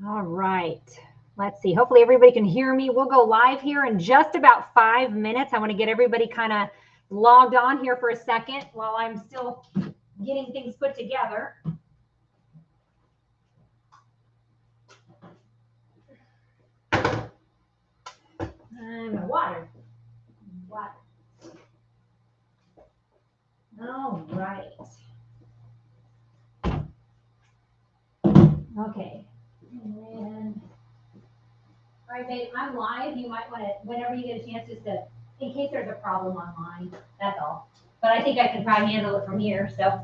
All right. Let's see. Hopefully everybody can hear me. We'll go live here in just about 5 minutes. I want to get everybody kind of logged on here for a second while I'm still getting things put together. Water. All right. Okay. And all right, babe, I'm live. You might want to, whenever you get a chance, just to, in case there's a problem online, that's all. But I think I can probably handle it from here, so.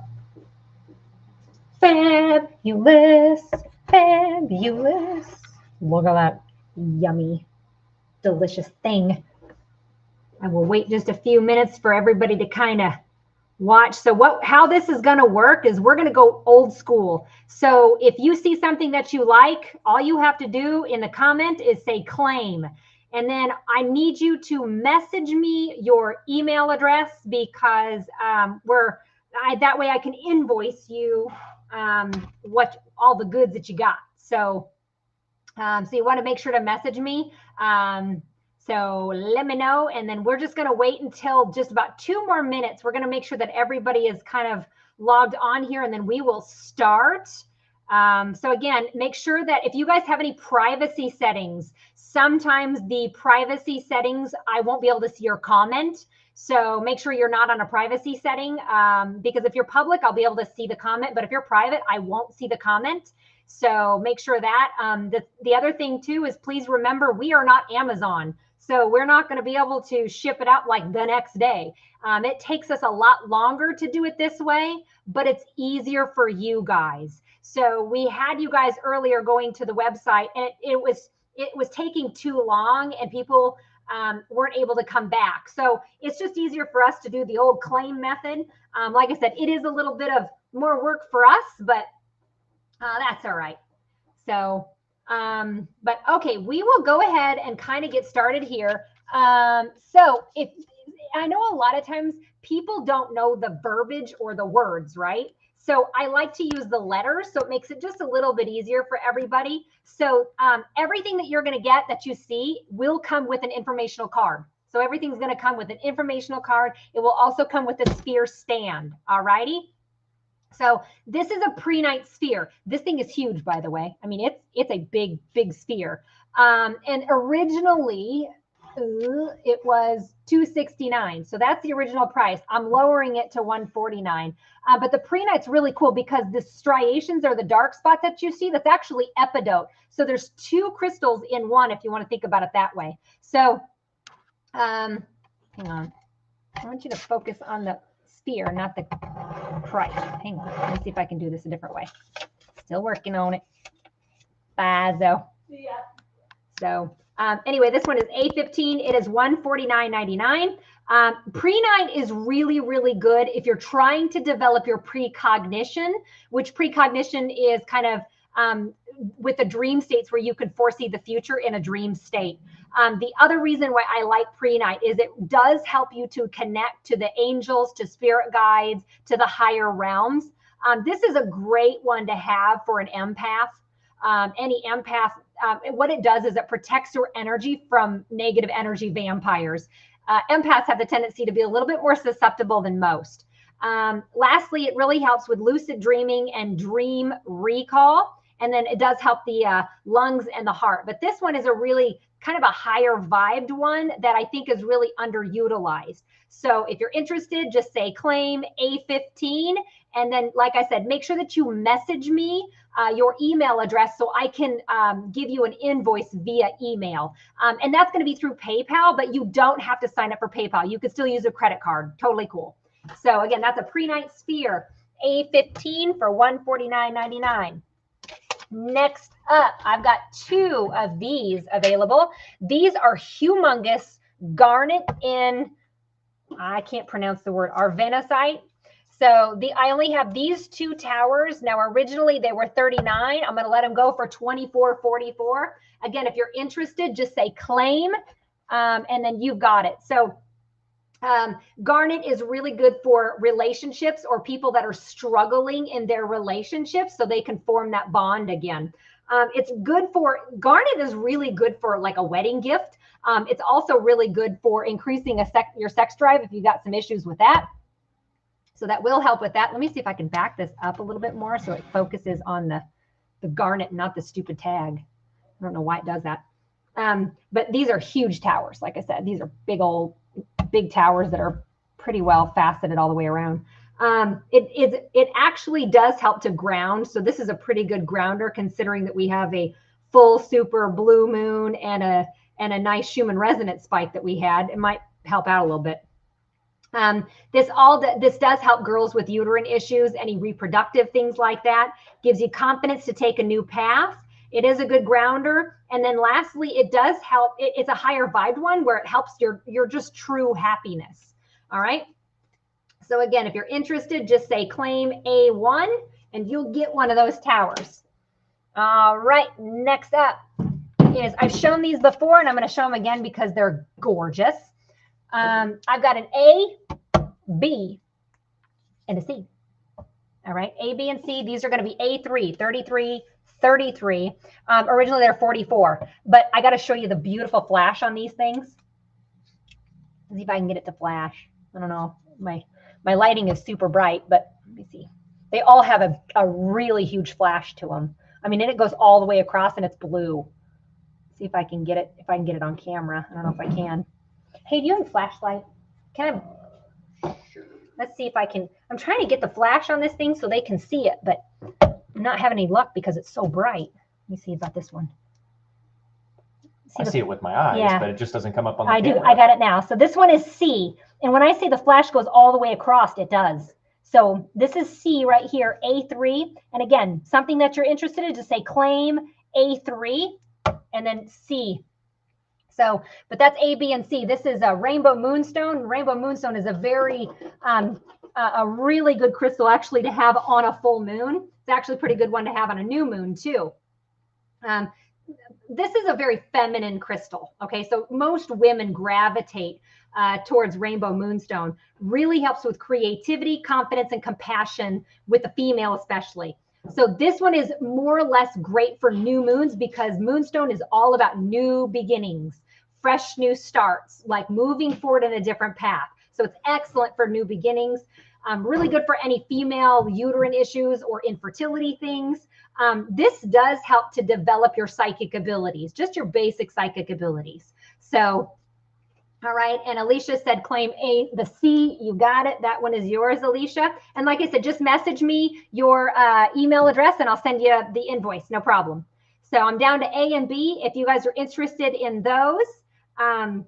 Fabulous, fabulous. Look at that yummy, delicious thing. I will wait just a few minutes for everybody to kind of watch. So how this is going to work is we're going to go old school. So if you see something that you like, all you have to do in the comment is say claim. And then I need you to message me your email address because that way I can invoice you what all the goods that you got. So you want to make sure to message me. So let me know. And then we're just going to wait until just about 2 more minutes. We're going to make sure that everybody is kind of logged on here and then we will start. So again, make sure that if you guys have any privacy settings, sometimes the privacy settings, I won't be able to see your comment. So make sure you're not on a privacy setting because if you're public, I'll be able to see the comment. But if you're private, I won't see the comment. So make sure that. The other thing too is please remember we are not Amazon. So we're not going to be able to ship it out like the next day. It takes us a lot longer to do it this way, but it's easier for you guys. So we had you guys earlier going to the website and it was taking too long and people weren't able to come back. So it's just easier for us to do the old claim method. Like I said, it is a little bit of more work for us, but that's all right. So, but okay, we will go ahead and kind of get started here. So if I know a lot of times people don't know the verbiage or the words, right? So I like to use the letters, so it makes it just a little bit easier for everybody. So everything that you're going to get that you see will come with an informational card. So everything's going to come with an informational card. It will also come with a sphere stand. All righty. So this is a pre-night sphere. This thing is huge, by the way. I mean, it's a big, big sphere. And originally, it was $269. So that's the original price. I'm lowering it to $149. But the pre-night's really cool because the striations or the dark spots that you see, that's actually epidote. So there's 2 crystals in one, if you want to think about it that way. So hang on. I want you to focus on the sphere, not the price. Hang on. Let me see if I can do this a different way. Still working on it. Bazo. Yeah. So anyway, this one is A15. It is $149.99. Pre-night is really, really good if you're trying to develop your precognition, which precognition is kind of with the dream states where you could foresee the future in a dream state. The other reason why I like pre-night is it does help you to connect to the angels, to spirit guides, to the higher realms. This is a great one to have for an empath. Any empath, what it does is it protects your energy from negative energy vampires. Empaths have the tendency to be a little bit more susceptible than most. Lastly, it really helps with lucid dreaming and dream recall. And then it does help the lungs and the heart. But this one is a really kind of a higher vibed one that I think is really underutilized. So if you're interested, just say claim A15. And then, like I said, make sure that you message me your email address so I can give you an invoice via email. And that's going to be through PayPal, but you don't have to sign up for PayPal. You could still use a credit card. Totally cool. So again, that's a pre-night sphere, A15 for $149.99. Next up, I've got 2 of these available. These are humongous garnet in, I can't pronounce the word, arvenasite. So I only have these 2 towers. Now, originally they were $39. I'm going to let them go for $24.44. Again, if you're interested, just say claim, and then you've got it. So garnet is really good for relationships or people that are struggling in their relationships so they can form that bond again. It's good for, garnet is really good for like a wedding gift. It's also really good for increasing your sex drive if you got some issues with that. So that will help with that. Let me see if I can back this up a little bit more so it focuses on the garnet, not the stupid tag. I don't know why it does that. But these are huge towers. Like I said, these are big towers that are pretty well faceted all the way around. It actually does help to ground. So this is a pretty good grounder considering that we have a full super blue moon and a nice Schumann resonance spike that we had. It might help out a little bit. This does help girls with uterine issues, any reproductive things like that. Gives you confidence to take a new path. It is a good grounder. And then lastly, it does help. It's a higher vibe one where it helps your just true happiness. All right. So again, if you're interested, just say claim A1 and you'll get one of those towers. All right. Next up is, I've shown these before and I'm going to show them again because they're gorgeous. I've got an A, B, and a C. All right, A, B, and C. These are going to be A3, 33, 33. Originally, they're 44. But I got to show you the beautiful flash on these things. Let's see if I can get it to flash. I don't know. My lighting is super bright, but let me see. They all have a really huge flash to them. I mean, and it goes all the way across, and it's blue. Let's see if I can get it. If I can get it on camera. I don't know if I can. Hey, do you have a flashlight? Can I? Sure. Let's see if I can. I'm trying to get the flash on this thing so they can see it, but I'm not having any luck because it's so bright. Let me see about this one. I see it with my eyes, yeah, but it just doesn't come up on the camera. I got it now. So this one is C. And when I say the flash goes all the way across, it does. So this is C right here, A3. And again, something that you're interested in, just say claim A3 and then C. So, but that's A, B, and C. This is a Rainbow Moonstone. Rainbow Moonstone is a very, a really good crystal actually to have on a full moon. It's actually a pretty good one to have on a new moon too. This is a very feminine crystal. Okay, so most women gravitate towards Rainbow Moonstone. Really helps with creativity, confidence, and compassion with the female especially. So this one is more or less great for new moons because Moonstone is all about new beginnings, fresh new starts, like moving forward in a different path. So it's excellent for new beginnings. Really good for any female uterine issues or infertility things. This does help to develop your psychic abilities, just your basic psychic abilities. So, all right. And Alicia said, claim the C. You got it. That one is yours, Alicia. And like I said, just message me your email address and I'll send you the invoice. No problem. So I'm down to A and B. If you guys are interested in those, oh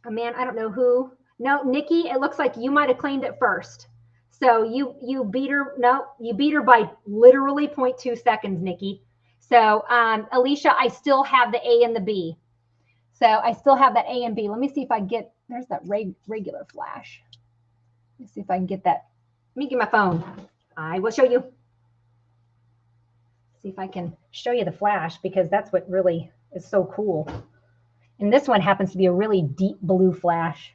man, I don't know who. No, Nikki, it looks like you might have claimed it first. So you beat her. No, you beat her by literally 0.2 seconds, Nikki. So Alicia, I still have the A and the B. So I still have that A and B. Let me see if I get, there's that regular flash. Let's see if I can get that. Let me get my phone. I will show you. See if I can show you the flash because that's what really is so cool. And this one happens to be a really deep blue flash.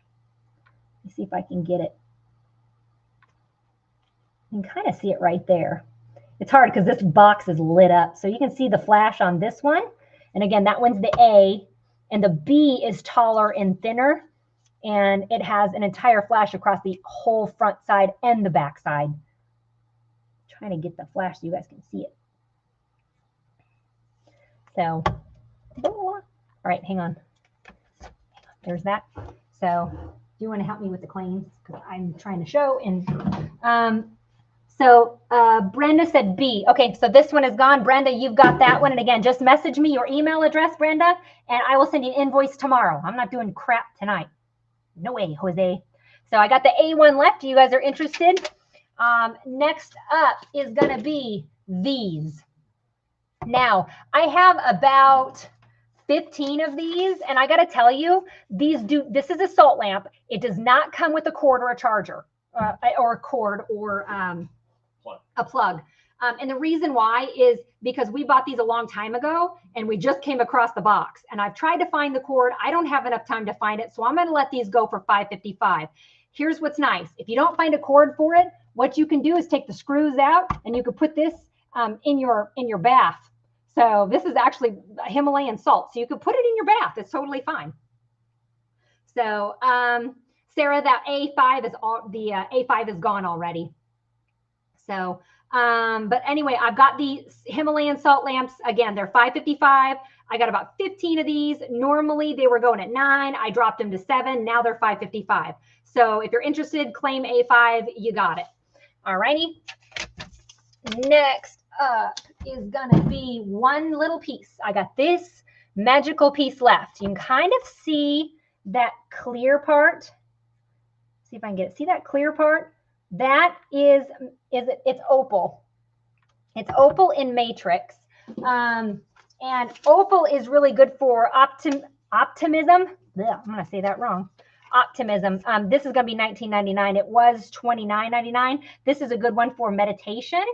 Let me see if I can get it. You can kind of see it right there. It's hard because this box is lit up. So you can see the flash on this one. And again, that one's the A. And the B is taller and thinner. And it has an entire flash across the whole front side and the back side. I'm trying to get the flash so you guys can see it. So, all right, hang on. There's that. So, do you want to help me with the claims? Because I'm trying to show. And so Brenda said B. Okay, so this one is gone. Brenda, you've got that one. And again, just message me your email address, Brenda, and I will send you an invoice tomorrow. I'm not doing crap tonight. No way, Jose. So I got the A1 left. You guys are interested. Next up is going to be these. Now, I have about 15 of these, and I got to tell you, this is a salt lamp. It does not come with a cord or a charger, or a cord or a plug. And the reason why is because we bought these a long time ago and we just came across the box and I've tried to find the cord. I don't have enough time to find it. So I'm going to let these go for $5.55. Here's what's nice. If you don't find a cord for it, what you can do is take the screws out and you can put this in your bath. So this is actually Himalayan salt. So you could put it in your bath. It's totally fine. So Sarah, that A5 is the A5 is gone already. So, but anyway, I've got the Himalayan salt lamps. Again, they're $5.55. I got about 15 of these. Normally they were going at $9. I dropped them to $7. Now they're $5.55. So if you're interested, claim A5, you got it. All righty. Next up is gonna be one little piece. I got this magical piece left. You can kind of see that clear part. See if I can get it. See that clear part? That it's opal. It's opal in matrix. And opal is really good for optimism. Ugh, I'm going to say that wrong. Optimism. This is going to be $19.99. It was $29.99. This is a good one for meditation.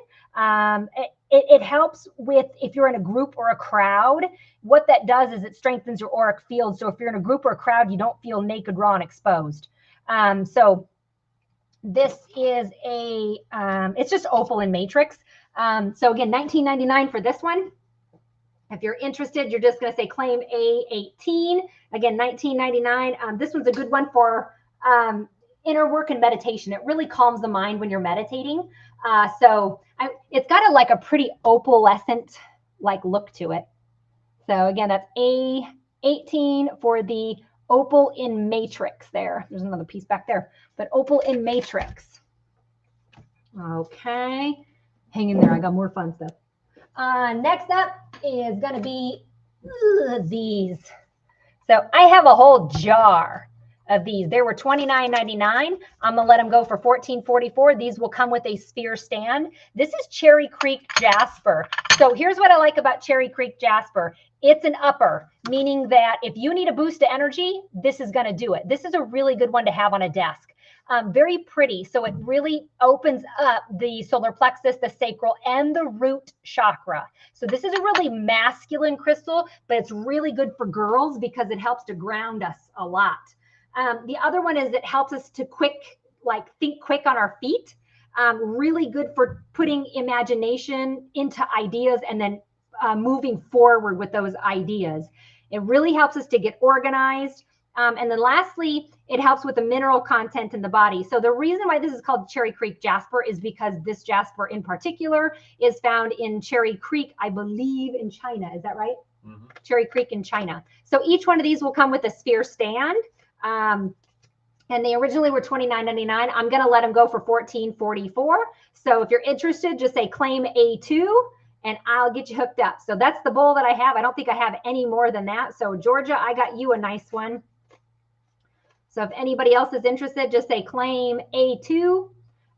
It helps with if you're in a group or a crowd. What that does is it strengthens your auric field. So if you're in a group or a crowd, you don't feel naked, raw, and exposed. So this is it's just opal in matrix. So again, $19.99 for this one. If you're interested, you're just going to say claim A18. Again, $19.99. This one's a good one for inner work and meditation. It really calms the mind when you're meditating. So it's got like a pretty opalescent like look to it. So again, that's A18 for the opal in matrix there. There's another piece back there, but opal in matrix. Okay, hang in there. I got more fun stuff. Next up is going to be these. So I have a whole jar of these. They were $29.99. I'm going to let them go for $14.44. These will come with a sphere stand. This is Cherry Creek Jasper. So here's what I like about Cherry Creek Jasper. It's an upper, meaning that if you need a boost to energy, this is going to do it. This is a really good one to have on a desk. Very pretty. So it really opens up the solar plexus, the sacral, and the root chakra. So this is a really masculine crystal, but it's really good for girls because it helps to ground us a lot. The other one is it helps us to think quick on our feet. Really good for putting imagination into ideas and then moving forward with those ideas. It really helps us to get organized. And then lastly, it helps with the mineral content in the body. So the reason why this is called Cherry Creek Jasper is because this jasper in particular is found in Cherry Creek, I believe in China. Is that right? Mm-hmm. Cherry Creek in China. So each one of these will come with a sphere stand. And they originally were $29.99. I'm going to let them go for $14.44. So if you're interested, just say claim A2 and I'll get you hooked up. So that's the bowl that I have. I don't think I have any more than that. So Georgia, I got you a nice one. So if anybody else is interested, just say claim A2.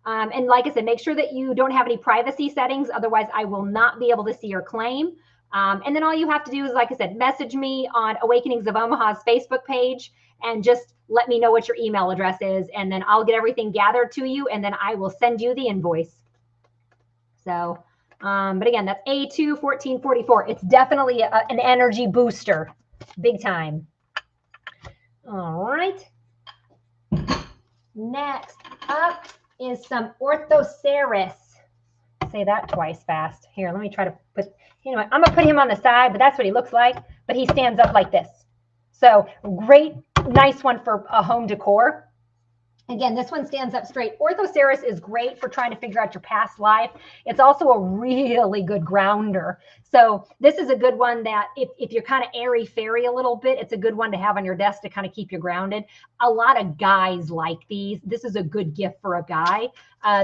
And like I said, make sure that you don't have any privacy settings. Otherwise, I will not be able to see your claim. And then all you have to do is, like I said, message me on Awakenings of Omaha's Facebook page and just let me know what your email address is. And then I'll get everything gathered to you and then I will send you the invoice. So, but again, that's A2 1444. It's definitely an energy booster. Big time. All right. Next up is some Orthoceras. Say that twice fast. Here, let me try to put, you know, I'm going to put him on the side, but that's what he looks like. But he stands up like this. So great, nice one for a home decor. Again, this one stands up straight. Orthoceras is great for trying to figure out your past life. It's also a really good grounder. So this is a good one that if you're kind of airy-fairy a little bit, it's a good one to have on your desk to kind of keep you grounded. A lot of guys like these. This is a good gift for a guy.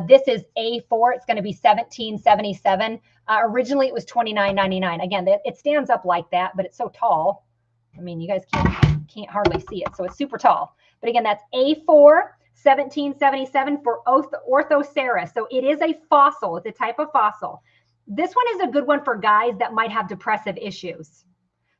This is A4. It's going to be $17.77. Originally, it was $29.99. Again, it stands up like that, but it's so tall. I mean, you guys can't hardly see it. So it's super tall. But again, that's A4. $17.77 for Orthoceras. So it is a fossil. It's a type of fossil. This one is a good one for guys that might have depressive issues.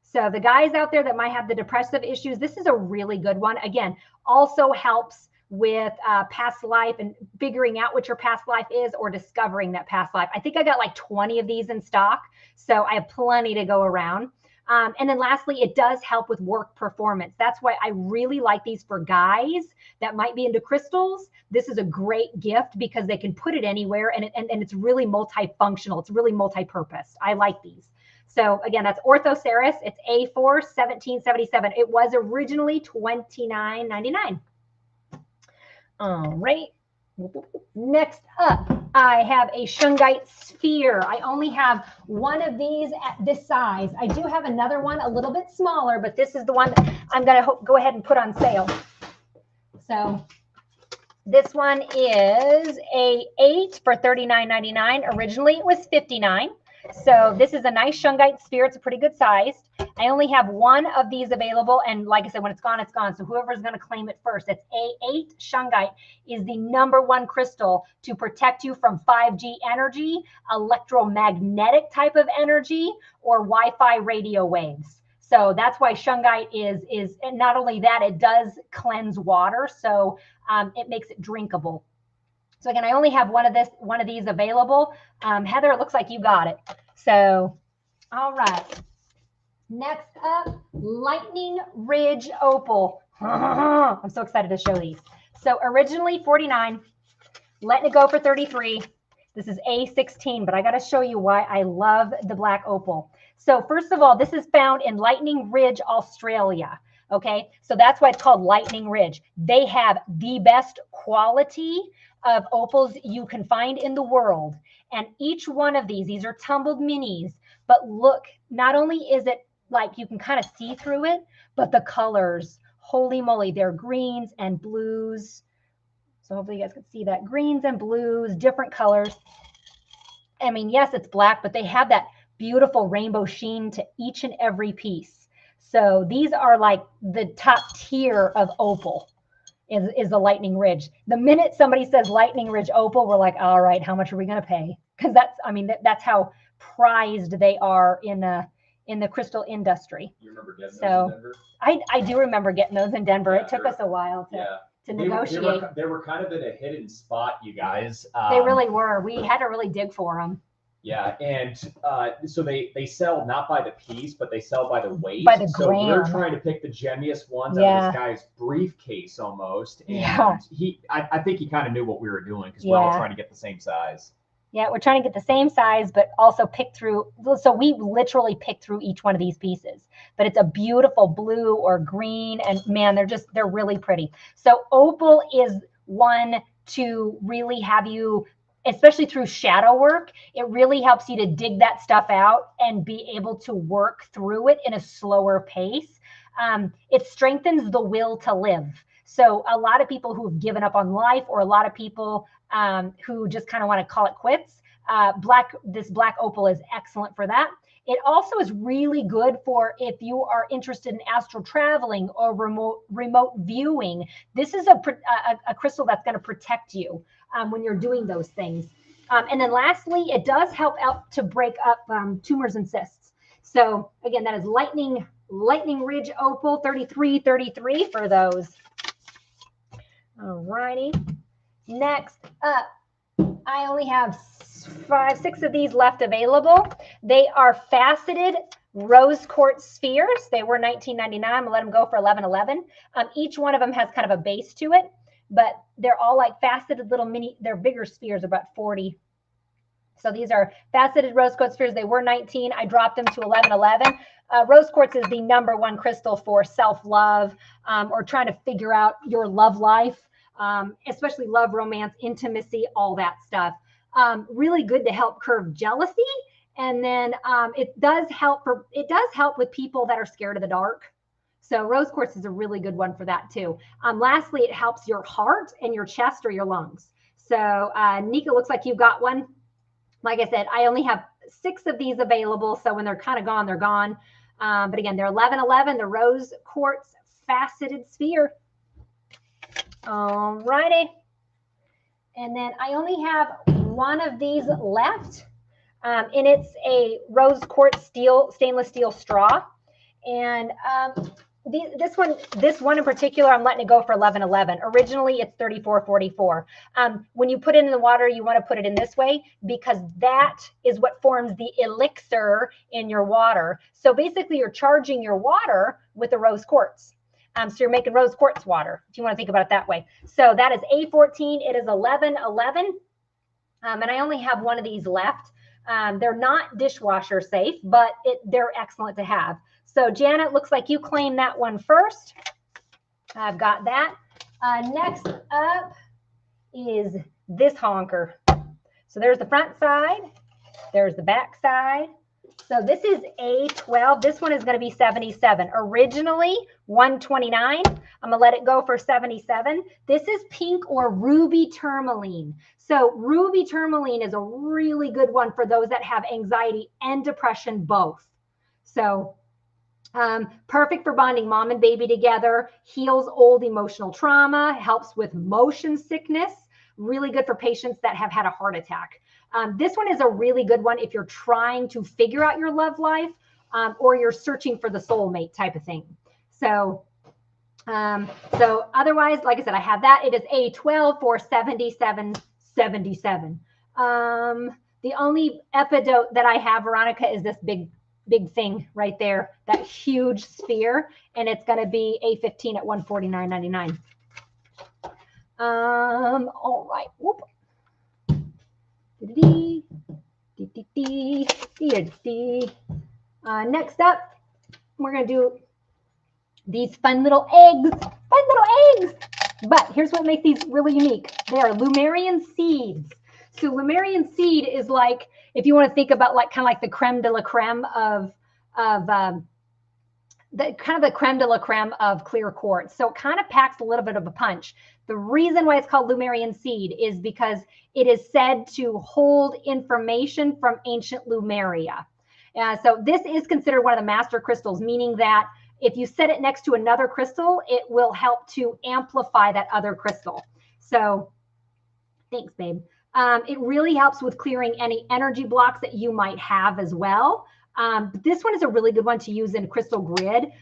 So the guys out there that might have the depressive issues, this is a really good one. Again, also helps with past life and figuring out what your past life is or discovering that past life. I think I got like 20 of these in stock. So I have plenty to go around. And then lastly, it does help with work performance. That's why I really like these for guys that might be into crystals. This is a great gift because they can put it anywhere and it's really multifunctional. It's really multi-purpose. I like these. So again, that's Orthoceras. It's A4 1777. It was originally $29.99. All right. Next up, I have a shungite sphere. I only have one of these at this size. I do have another one a little bit smaller, but this is the one that I'm going to go ahead and put on sale. So this one is a 8 for $39.99. Originally it was $59. So this is a nice shungite sphere. It's a pretty good sized. I only have one of these available. And like I said, when it's gone, it's gone. So whoever's going to claim it first, it's A8 shungite is the #1 crystal to protect you from 5G energy, electromagnetic type of energy, or Wi-Fi radio waves. So that's why shungite is and not only that, it does cleanse water. So it makes it drinkable. So again, I only have one of these available. Heather, it looks like you got it. So, all right. Next up, Lightning Ridge Opal. I'm so excited to show these. So originally 49, letting it go for 33. This is A16, but I got to show you why I love the black opal. So first of all, this is found in Lightning Ridge, Australia. Okay, so that's why it's called Lightning Ridge. They have the best quality of opals you can find in the world. And each one of these are tumbled minis, but look, not only is it like you can kind of see through it, but the colors, holy moly, they're greens and blues. So hopefully you guys can see that. Greens and blues, different colors. I mean, yes, it's black, but they have that beautiful rainbow sheen to each and every piece. So these are like the top tier of opal is the Lightning Ridge. The minute somebody says Lightning Ridge opal, we're like, all right, how much are we going to pay? Because that's how prized they are in the crystal industry. You remember getting those in Denver? I do remember getting those in Denver. Yeah, it took us a while to negotiate. They were kind of in a hidden spot, you guys. They really were. We had to really dig for them. Yeah, and so they sell not by the piece, but they sell by the weight. By the so gram. We're trying to pick the gemmiest ones out of this guy's briefcase almost. And I think he kind of knew what we were doing because we're all trying to get the same size. Yeah, we're trying to get the same size, but also pick through. So we literally pick through each one of these pieces. But it's a beautiful blue or green, and man, they're really pretty. So opal is one to really have you, especially through shadow work, it really helps you to dig that stuff out and be able to work through it in a slower pace. It strengthens the will to live. So a lot of people who've given up on life, or a lot of people who just kind of want to call it quits, this black opal is excellent for that. It also is really good for if you are interested in astral traveling or remote viewing. This is a crystal that's going to protect you when you're doing those things. And then lastly, it does help out to break up tumors and cysts. So again, that is Lightning Ridge Opal 3333 for those. All righty. Next up, I only have 6 of these left available. They are faceted rose quartz spheres. They were $19.99. I'm gonna let them go for $11.11. Each one of them has kind of a base to it, but they're all like faceted little mini. They're bigger spheres, about 40. So these are faceted rose quartz spheres. They were $19. I dropped them to $11.11. Rose quartz is the #1 crystal for self-love or trying to figure out your love life, especially love, romance, intimacy, all that stuff. Really good to help curb jealousy. And then it does help with people that are scared of the dark. So rose quartz is a really good one for that too. Lastly, it helps your heart and your chest or your lungs. So Nika, looks like you've got one. Like I said, I only have 6 of these available. So when they're kind of gone, they're gone. But again, they're $11.11, the rose quartz faceted sphere. All righty. And then I only have one of these left. And it's a rose quartz stainless steel straw. And this one in particular, I'm letting it go for $11.11. Originally, it's $34.44. When you put it in the water, you want to put it in this way because that is what forms the elixir in your water. So basically, you're charging your water with the rose quartz. So you're making rose quartz water, if you want to think about it that way. So that is A14. It is $11.11. And I only have one of these left. They're not dishwasher safe, but they're excellent to have. So Janet, looks like you claim that one first. I've got that. Next up is this honker. So there's the front side. There's the back side. So this is A12. This one is going to be 77. Originally 129. I'm going to let it go for 77. This is pink or ruby tourmaline. So ruby tourmaline is a really good one for those that have anxiety and depression both. So perfect for bonding mom and baby together, heals old emotional trauma, helps with motion sickness, really good for patients that have had a heart attack. This one is a really good one if you're trying to figure out your love life or you're searching for the soulmate type of thing. So otherwise, like I said, I have that. It is A12 for 77.77. The only epidote that I have, Veronica, is this big thing right there, that huge sphere, and it's going to be A15 at 149.99. All right. Whoop. Next up, we're going to do these fun little eggs. But here's what makes these really unique. They are Lumarian seeds. So Lumarian seed is like, if you want to think about like kind of like the creme de la creme of clear quartz. So it kind of packs a little bit of a punch. The reason why it's called Lumarian seed is because it is said to hold information from ancient Lumeria. So this is considered one of the master crystals, meaning that if you set it next to another crystal, it will help to amplify that other crystal. So thanks, babe. It really helps with clearing any energy blocks that you might have as well. This one is a really good one to use in Crystal Grid.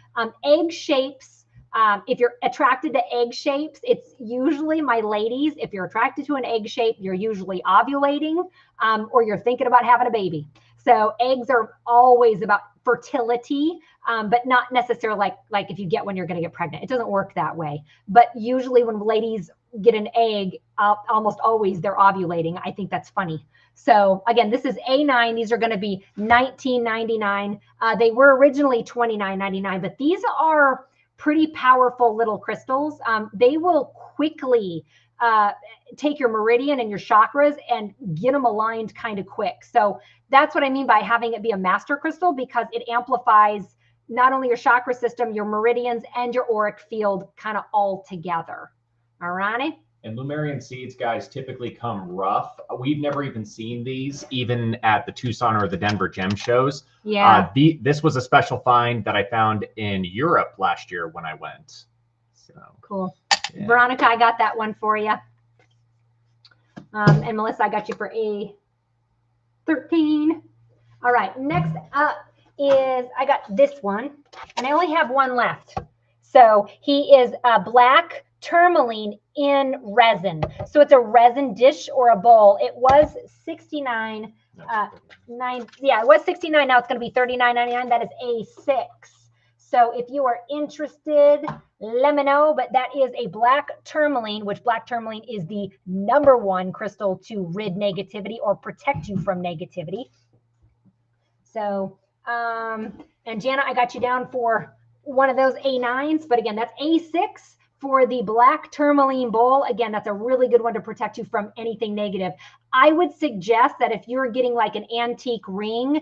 Egg shapes, if you're attracted to egg shapes, it's usually, my ladies, if you're attracted to an egg shape, you're usually ovulating or you're thinking about having a baby. So eggs are always about fertility, but not necessarily like if you get one, you're going to get pregnant. It doesn't work that way. But usually when ladies get an egg, almost always they're ovulating. I think that's funny. So again, this is A9. These are going to be $19.99. They were originally $29.99, but these are pretty powerful little crystals. They will quickly take your meridian and your chakras and get them aligned kind of quick. So that's what I mean by having it be a master crystal, because it amplifies not only your chakra system, your meridians, and your auric field kind of all together. All righty. And Lumarian seeds, guys, typically come rough. We've never even seen these, even at the Tucson or the Denver gem shows. Yeah. This was a special find that I found in Europe last year when I went. So cool. Yeah. Veronica, I got that one for you. And Melissa, I got you for A13. All right. Next up is, I got this one, and I only have one left. So he is a black tourmaline in resin. So it's a resin dish or a bowl. It was $69. Yeah, it was $69. Now it's going to be $39.99. That is A6. So if you are interested, let me know. But that is a black tourmaline, which black tourmaline is the #1 crystal to rid negativity or protect you from negativity. So, and Jana, I got you down for one of those A9s, but again, that's A6 for the black tourmaline bowl. Again, that's a really good one to protect you from anything negative. I would suggest that if you're getting like an antique ring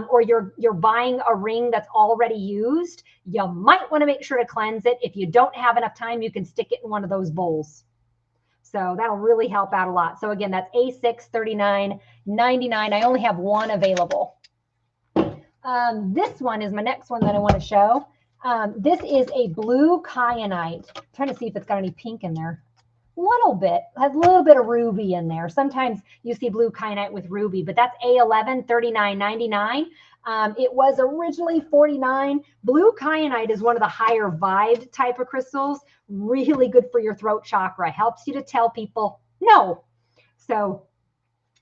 or you're buying a ring that's already used, you might want to make sure to cleanse it. If you don't have enough time, you can stick it in one of those bowls. So that'll really help out a lot. So again, that's A6, $39.99. I only have one available. This one is my next one that I want to show. This is a blue kyanite. I'm trying to see if it's got any pink in there. A little bit. Has a little bit of ruby in there. Sometimes you see blue kyanite with ruby, but that's A11, $39.99. It was originally $49. Blue kyanite is one of the higher vibe type of crystals. Really good for your throat chakra. Helps you to tell people no. So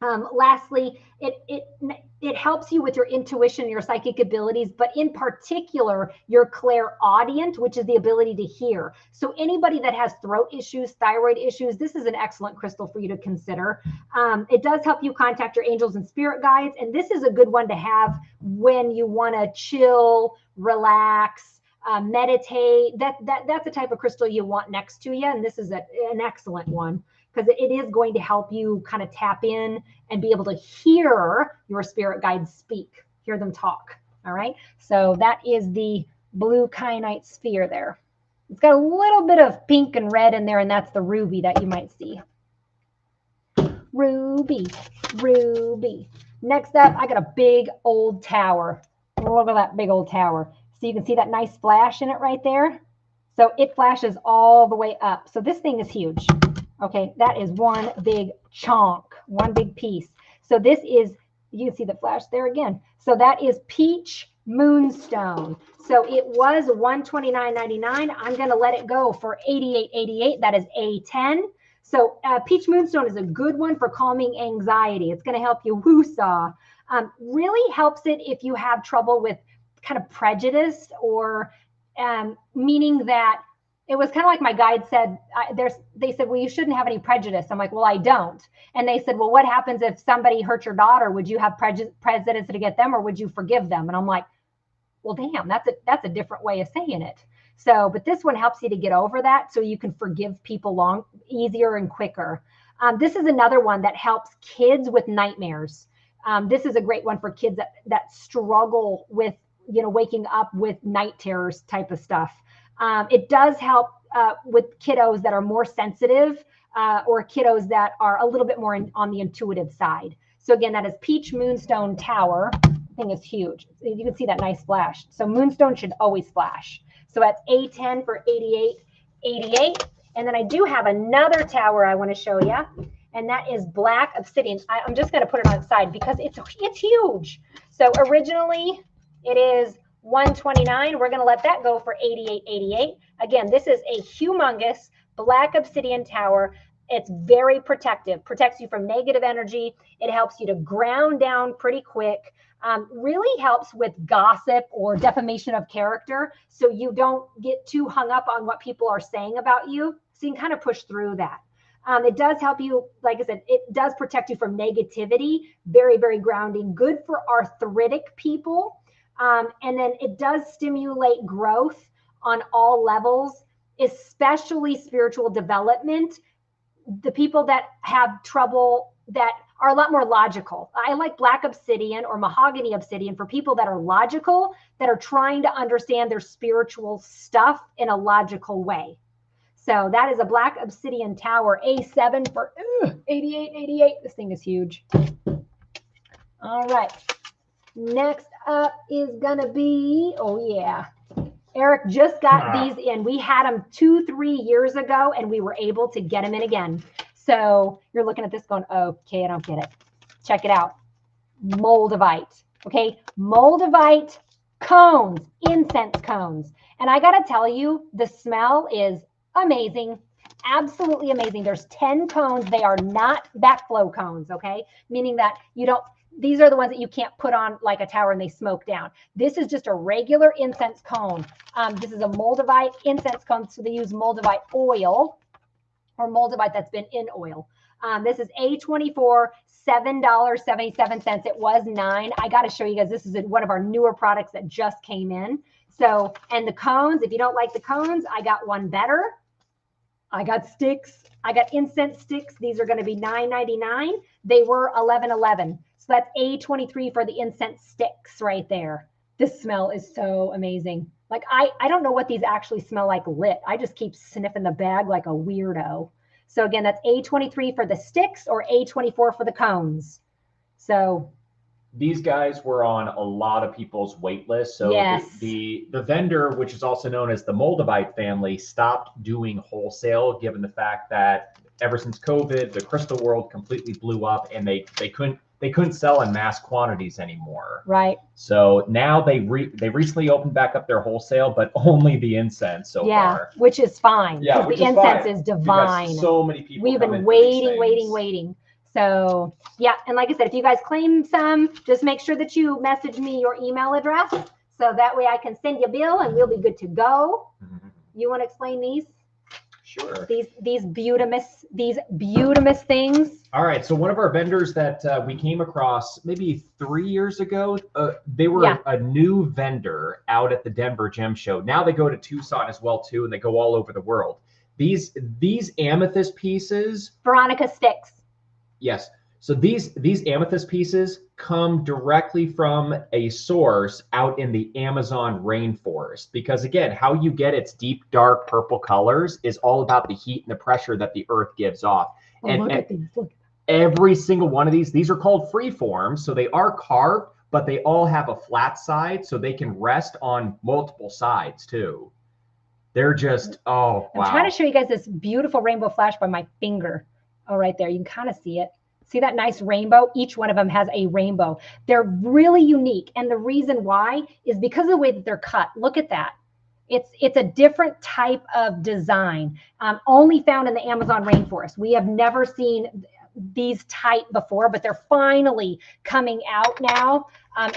Lastly, it helps you with your intuition, your psychic abilities, but in particular, your clairaudient, which is the ability to hear. So anybody that has throat issues, thyroid issues, this is an excellent crystal for you to consider. It does help you contact your angels and spirit guides. And this is a good one to have when you want to chill, relax, meditate. That's the type of crystal you want next to you. And this is an excellent one, because it is going to help you kind of tap in and be able to hear your spirit guides speak, hear them talk. All right. So that is the blue kyanite sphere there. It's got a little bit of pink and red in there, and that's the ruby that you might see. Ruby, ruby. Next up, I got a big old tower. Look at that big old tower. So you can see that nice flash in it right there. So it flashes all the way up. So this thing is huge. Okay, that is one big chunk, one big piece. So this is, you can see the flash there again. So that is peach moonstone. So it was $129.99. I'm going to let it go for $88.88. That is A10. So peach moonstone is a good one for calming anxiety. It's going to help you woo-saw. Really helps it if you have trouble with kind of prejudice, or meaning that it was kind of like my guide said, they said, well, you shouldn't have any prejudice. I'm like, well, I don't. And they said, well, what happens if somebody hurt your daughter? Would you have prejudice to get them, or would you forgive them? And I'm like, well, damn, that's a different way of saying it. So, but this one helps you to get over that, so you can forgive people easier and quicker. This is another one that helps kids with nightmares. This is a great one for kids that struggle with, waking up with night terrors type of stuff. It does help with kiddos that are more sensitive, or kiddos that are a little bit more on the intuitive side. So again, that is peach moonstone tower. The thing is huge. You can see that nice flash. So moonstone should always flash. So that's A10 for $88.88. And then I do have another tower I want to show you, and that is black obsidian. I'm just going to put it on its side because it's huge. So originally it is $129. We're going to let that go for $88.88. Again, this is a humongous black obsidian tower. It's very protective, protects you from negative energy. It helps you to ground down pretty quick. Really helps with gossip or defamation of character, so you don't get too hung up on what people are saying about you. So you can kind of push through that. It does help you, like I said, it does protect you from negativity. Very, very grounding. Good for arthritic people. And then it does stimulate growth on all levels, especially spiritual development. The people that have trouble, that are a lot more logical. I like black obsidian or mahogany obsidian for people that are logical, that are trying to understand their spiritual stuff in a logical way. So that is a black obsidian tower, A7 for $88.88. This thing is huge. All right. Next up is going to be, oh yeah, Eric just got these in. We had them 2-3 years ago, and we were able to get them in again. So you're looking at this going, okay, I don't get it. Check it out. Moldavite. Okay. Moldavite cones, incense cones. And I got to tell you, the smell is amazing. Absolutely amazing. There's 10 cones. They are not backflow cones. Okay. Meaning that these are the ones that you can't put on like a tower and they smoke down. This is just a regular incense cone. This is a Moldavite incense cone. So they use Moldavite oil, or Moldavite that's been in oil. This is A24, $7.77. It was $9. I got to show you guys, this is one of our newer products that just came in. So, and the cones, if you don't like the cones, I got one better. I got sticks. I got incense sticks. These are going to be $9.99. They were $11.11. So that's A23 for the incense sticks right there. This smell is so amazing. Like, I don't know what these actually smell like lit. I just keep sniffing the bag like a weirdo. So again, that's A23 for the sticks or A24 for the cones. So these guys were on a lot of people's wait list. So yes. the vendor, which is also known as the Moldavite family, stopped doing wholesale, given the fact that ever since COVID, the crystal world completely blew up, and they couldn't sell in mass quantities anymore. Right. So now they recently opened back up their wholesale, but only the incense so far. Which is fine. Yeah, the incense is divine. So many people. We've been waiting. So yeah, and like I said, if you guys claim some, just make sure that you message me your email address so that way I can send you a bill and we'll be good to go. You want to explain these? Sure. These beautimous things. All right. So one of our vendors that we came across maybe 3 years ago, they were a new vendor out at the Denver Gem Show. Now they go to Tucson as well too, and they go all over the world. These amethyst pieces. Veronica sticks. Yes. So these amethyst pieces come directly from a source out in the Amazon rainforest, because again, how you get its deep, dark purple colors is all about the heat and the pressure that the earth gives off. Oh, look at these. Look. Every single one of these are called free forms. So they are carved, but they all have a flat side so they can rest on multiple sides too. They're just, oh, wow. I'm trying to show you guys this beautiful rainbow flash by my finger. Oh, right there. You can kind of see it. See that nice rainbow? Each one of them has a rainbow. They're really unique. And the reason why is because of the way that they're cut. Look at that. It's a different type of design, only found in the Amazon rainforest. We have never seen these type before, but they're finally coming out now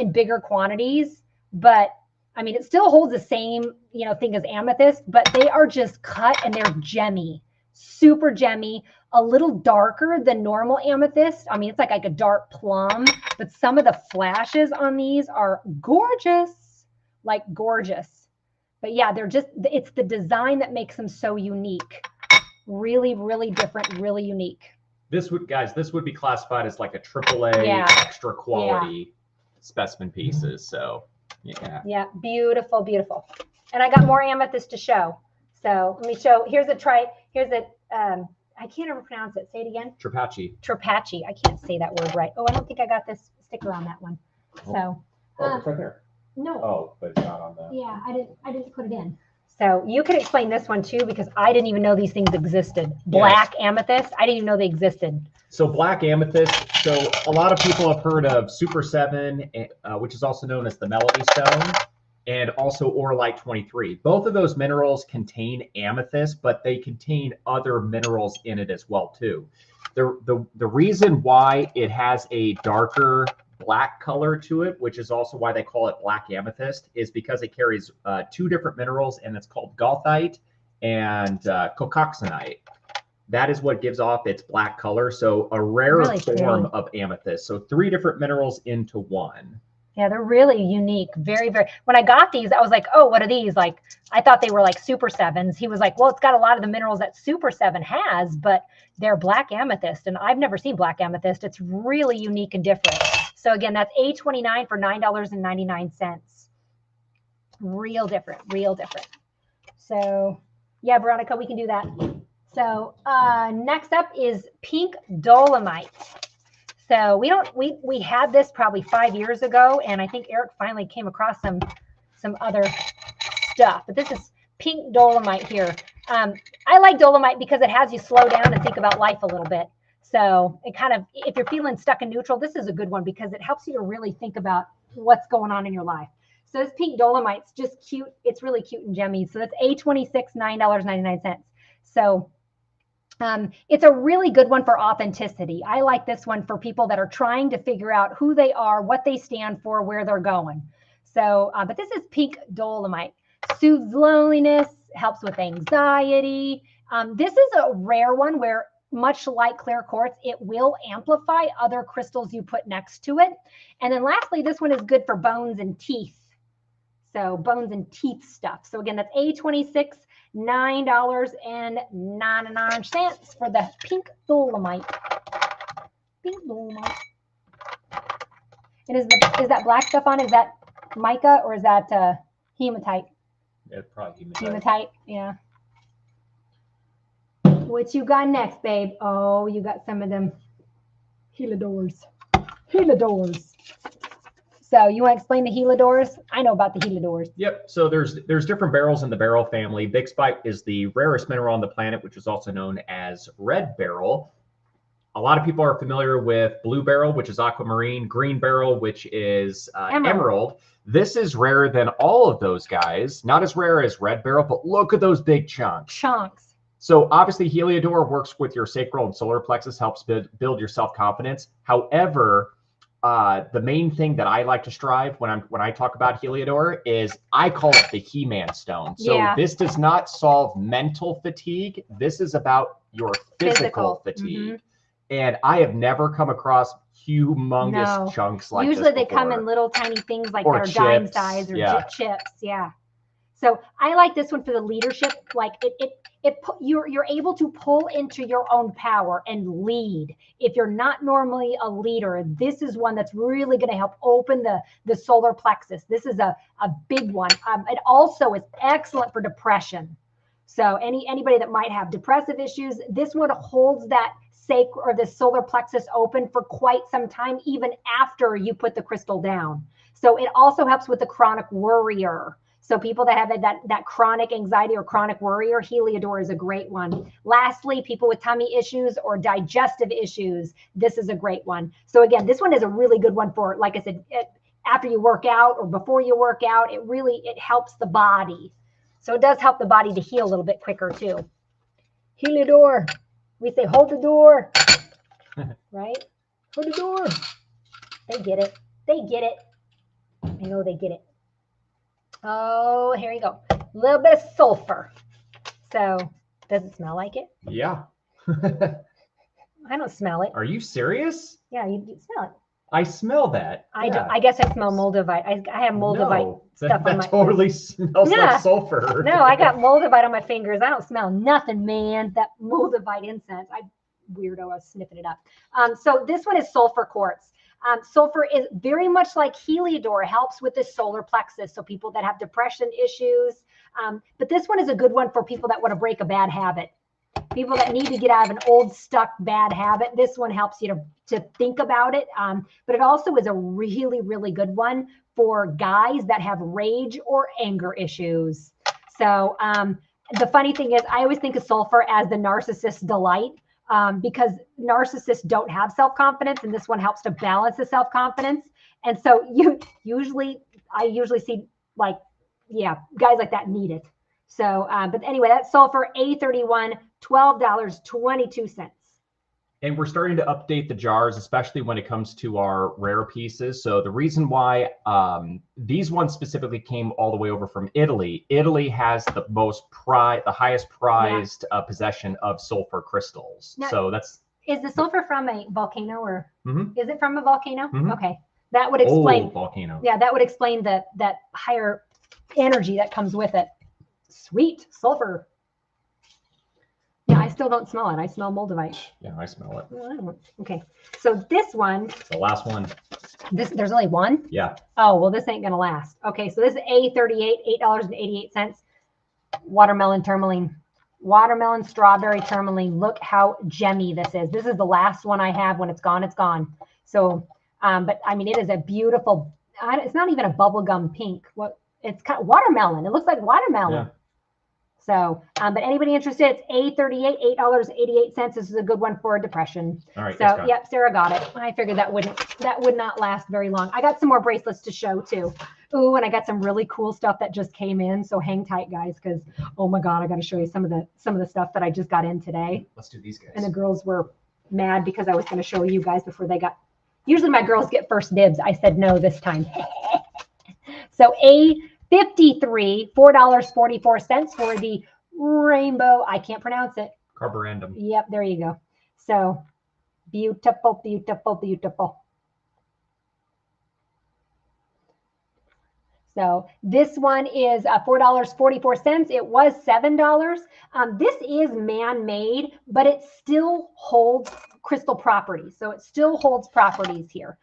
in bigger quantities. But I mean, it still holds the same, thing as amethyst, but they are just cut and they're gemmy, super gemmy. A little darker than normal amethyst. I mean, it's like a dark plum, but some of the flashes on these are gorgeous, like gorgeous. But yeah, it's the design that makes them so unique. Really, really different, really unique. This would be classified as like a AAA extra quality specimen pieces. So yeah. Yeah, beautiful, beautiful. And I got more amethyst to show. So let me show, here's I can't ever pronounce it. Say it again. Trapace. Trapace. I can't say that word right. Oh, I don't think I got this sticker on that one. So. It's right there. No. Oh, but it's not on that. Yeah, I didn't put it in. So you could explain this one too, because I didn't even know these things existed. Black amethyst. I didn't even know they existed. So black amethyst. So a lot of people have heard of Super 7, which is also known as the Melody Stone, and also Orlite 23. Both of those minerals contain amethyst, but they contain other minerals in it as well too. The reason why it has a darker black color to it, which is also why they call it black amethyst, is because it carries two different minerals, and it's called goethite and cocoxanite. That is what gives off its black color. So a rarer form of amethyst. So 3 different minerals into one. Yeah, they're really unique. Very, very. When I got these, I was like, oh, what are these? Like, I thought they were like Super 7s. He was like, well, it's got a lot of the minerals that Super 7 has, but they're black amethyst. And I've never seen black amethyst. It's really unique and different. So again, that's A29 for $9.99. Real different, real different. So yeah, Veronica, we can do that. So next up is pink dolomite. So we had this probably 5 years ago, and I think Eric finally came across some other stuff. But this is pink dolomite here. I like dolomite because it has you slow down and think about life a little bit. So it kind of, if you're feeling stuck in neutral, this is a good one because it helps you to really think about what's going on in your life. So this pink dolomite's just cute. It's really cute and gemmy. So that's A26, $9.99. So it's a really good one for authenticity. I like this one for people that are trying to figure out who they are, what they stand for, where they're going. So, but this is pink dolomite. Soothes loneliness, helps with anxiety. This is a rare one where, much like clear quartz, it will amplify other crystals you put next to it. And then lastly, this one is good for bones and teeth. So bones and teeth stuff. So again, that's A26, $9.99 for the pink dolomite. Pink dolomite. And is that black stuff on? Is that mica or is that hematite? It's probably hematite. Hematite, yeah. What you got next, babe? Oh, you got some of them helidors. Helidors. So you want to explain the helidors? I know about the helidors. Yep. So there's different beryls in the beryl family. Big spike is the rarest mineral on the planet, which is also known as red beryl. A lot of people are familiar with blue beryl, which is aquamarine, green beryl, which is emerald. This is rarer than all of those guys. Not as rare as red beryl, but look at those big chunks. Chunks. So obviously Heliodor works with your sacral and solar plexus, helps build your self-confidence. However, the main thing that I like to strive when I talk about Heliodor is I call it the He-Man stone. So this does not solve mental fatigue. This is about your physical fatigue. And I have never come across humongous chunks like usually they come in little tiny things like that are dime size or chips. Yeah. So I like this one for the leadership. Like you're able to pull into your own power and lead. If you're not normally a leader, this is one that's really going to help open the solar plexus. This is a big one. It also is excellent for depression. So anybody that might have depressive issues, this one holds that sacral or the solar plexus open for quite some time, even after you put the crystal down. So it also helps with the chronic worrier. So people that have that chronic anxiety or chronic worrier, Heliodor is a great one. Lastly, people with tummy issues or digestive issues, this is a great one. So again, this one is a really good one for, like I said, after you work out or before you work out. It helps the body. So it does help the body to heal a little bit quicker too. Heliodor. We say, hold the door, right? Hold the door. They get it. They get it. I know they get it. Oh, here you go. A little bit of sulfur. So, does it smell like it? Yeah. I don't smell it. Are you serious? Yeah, you smell it. I smell that. I guess I smell moldavite. I have moldavite stuff on my. That totally smells like sulfur. No, I got moldavite on my fingers. I don't smell nothing, man. That moldavite incense. Weirdo. I was sniffing it up. So this one is sulfur quartz. Sulfur is very much like Heliodor, helps with the solar plexus. So people that have depression issues. But this one is a good one for people that want to break a bad habit. People that need to get out of an old stuck bad habit. This one helps you to think about it. But it also is a really, really good one for guys that have rage or anger issues. So the funny thing is, I always think of sulfur as the narcissist's delight. Because narcissists don't have self-confidence, and this one helps to balance the self-confidence. And so I usually see guys like that need it. So, but anyway, that's sulfur A31, $12.22. And we're starting to update the jars, especially when it comes to our rare pieces. So the reason why these ones specifically came all the way over from Italy. Italy has the highest prized possession of sulfur crystals. Now, so is the sulfur from a volcano or is it from a volcano? Okay, that would explain. Old volcano. Yeah, that would explain that higher energy that comes with it. Sweet sulfur. Yeah, I still don't smell it. I smell moldavite. Yeah, I smell it. Oh, okay. So this one. It's the last one. There's only one? Yeah. Oh, well, this ain't going to last. Okay, so this is A38, $8.88. Watermelon tourmaline. Watermelon strawberry tourmaline. Look how gemmy this is. This is the last one I have. When it's gone, it's gone. So, but I mean, it is a beautiful, it's not even a bubblegum pink. It's kind of watermelon. It looks like watermelon. Yeah. So, but anybody interested, it's A38, $8.88. This is a good one for depression. All right. So, yep, Sarah got it. I figured that would not last very long. I got some more bracelets to show too. Ooh, and I got some really cool stuff that just came in. So hang tight, guys, because oh my God, I got to show you some of the stuff that I just got in today. Let's do these guys. And the girls were mad because I was going to show you guys before they got. Usually my girls get first dibs. I said no this time. So A53, $4.44 for the rainbow. I can't pronounce it. Carborundum. Yep, there you go. So beautiful, beautiful, beautiful. So this one is $4.44. It was $7. This is man-made, but it still holds crystal properties. So it still holds properties here.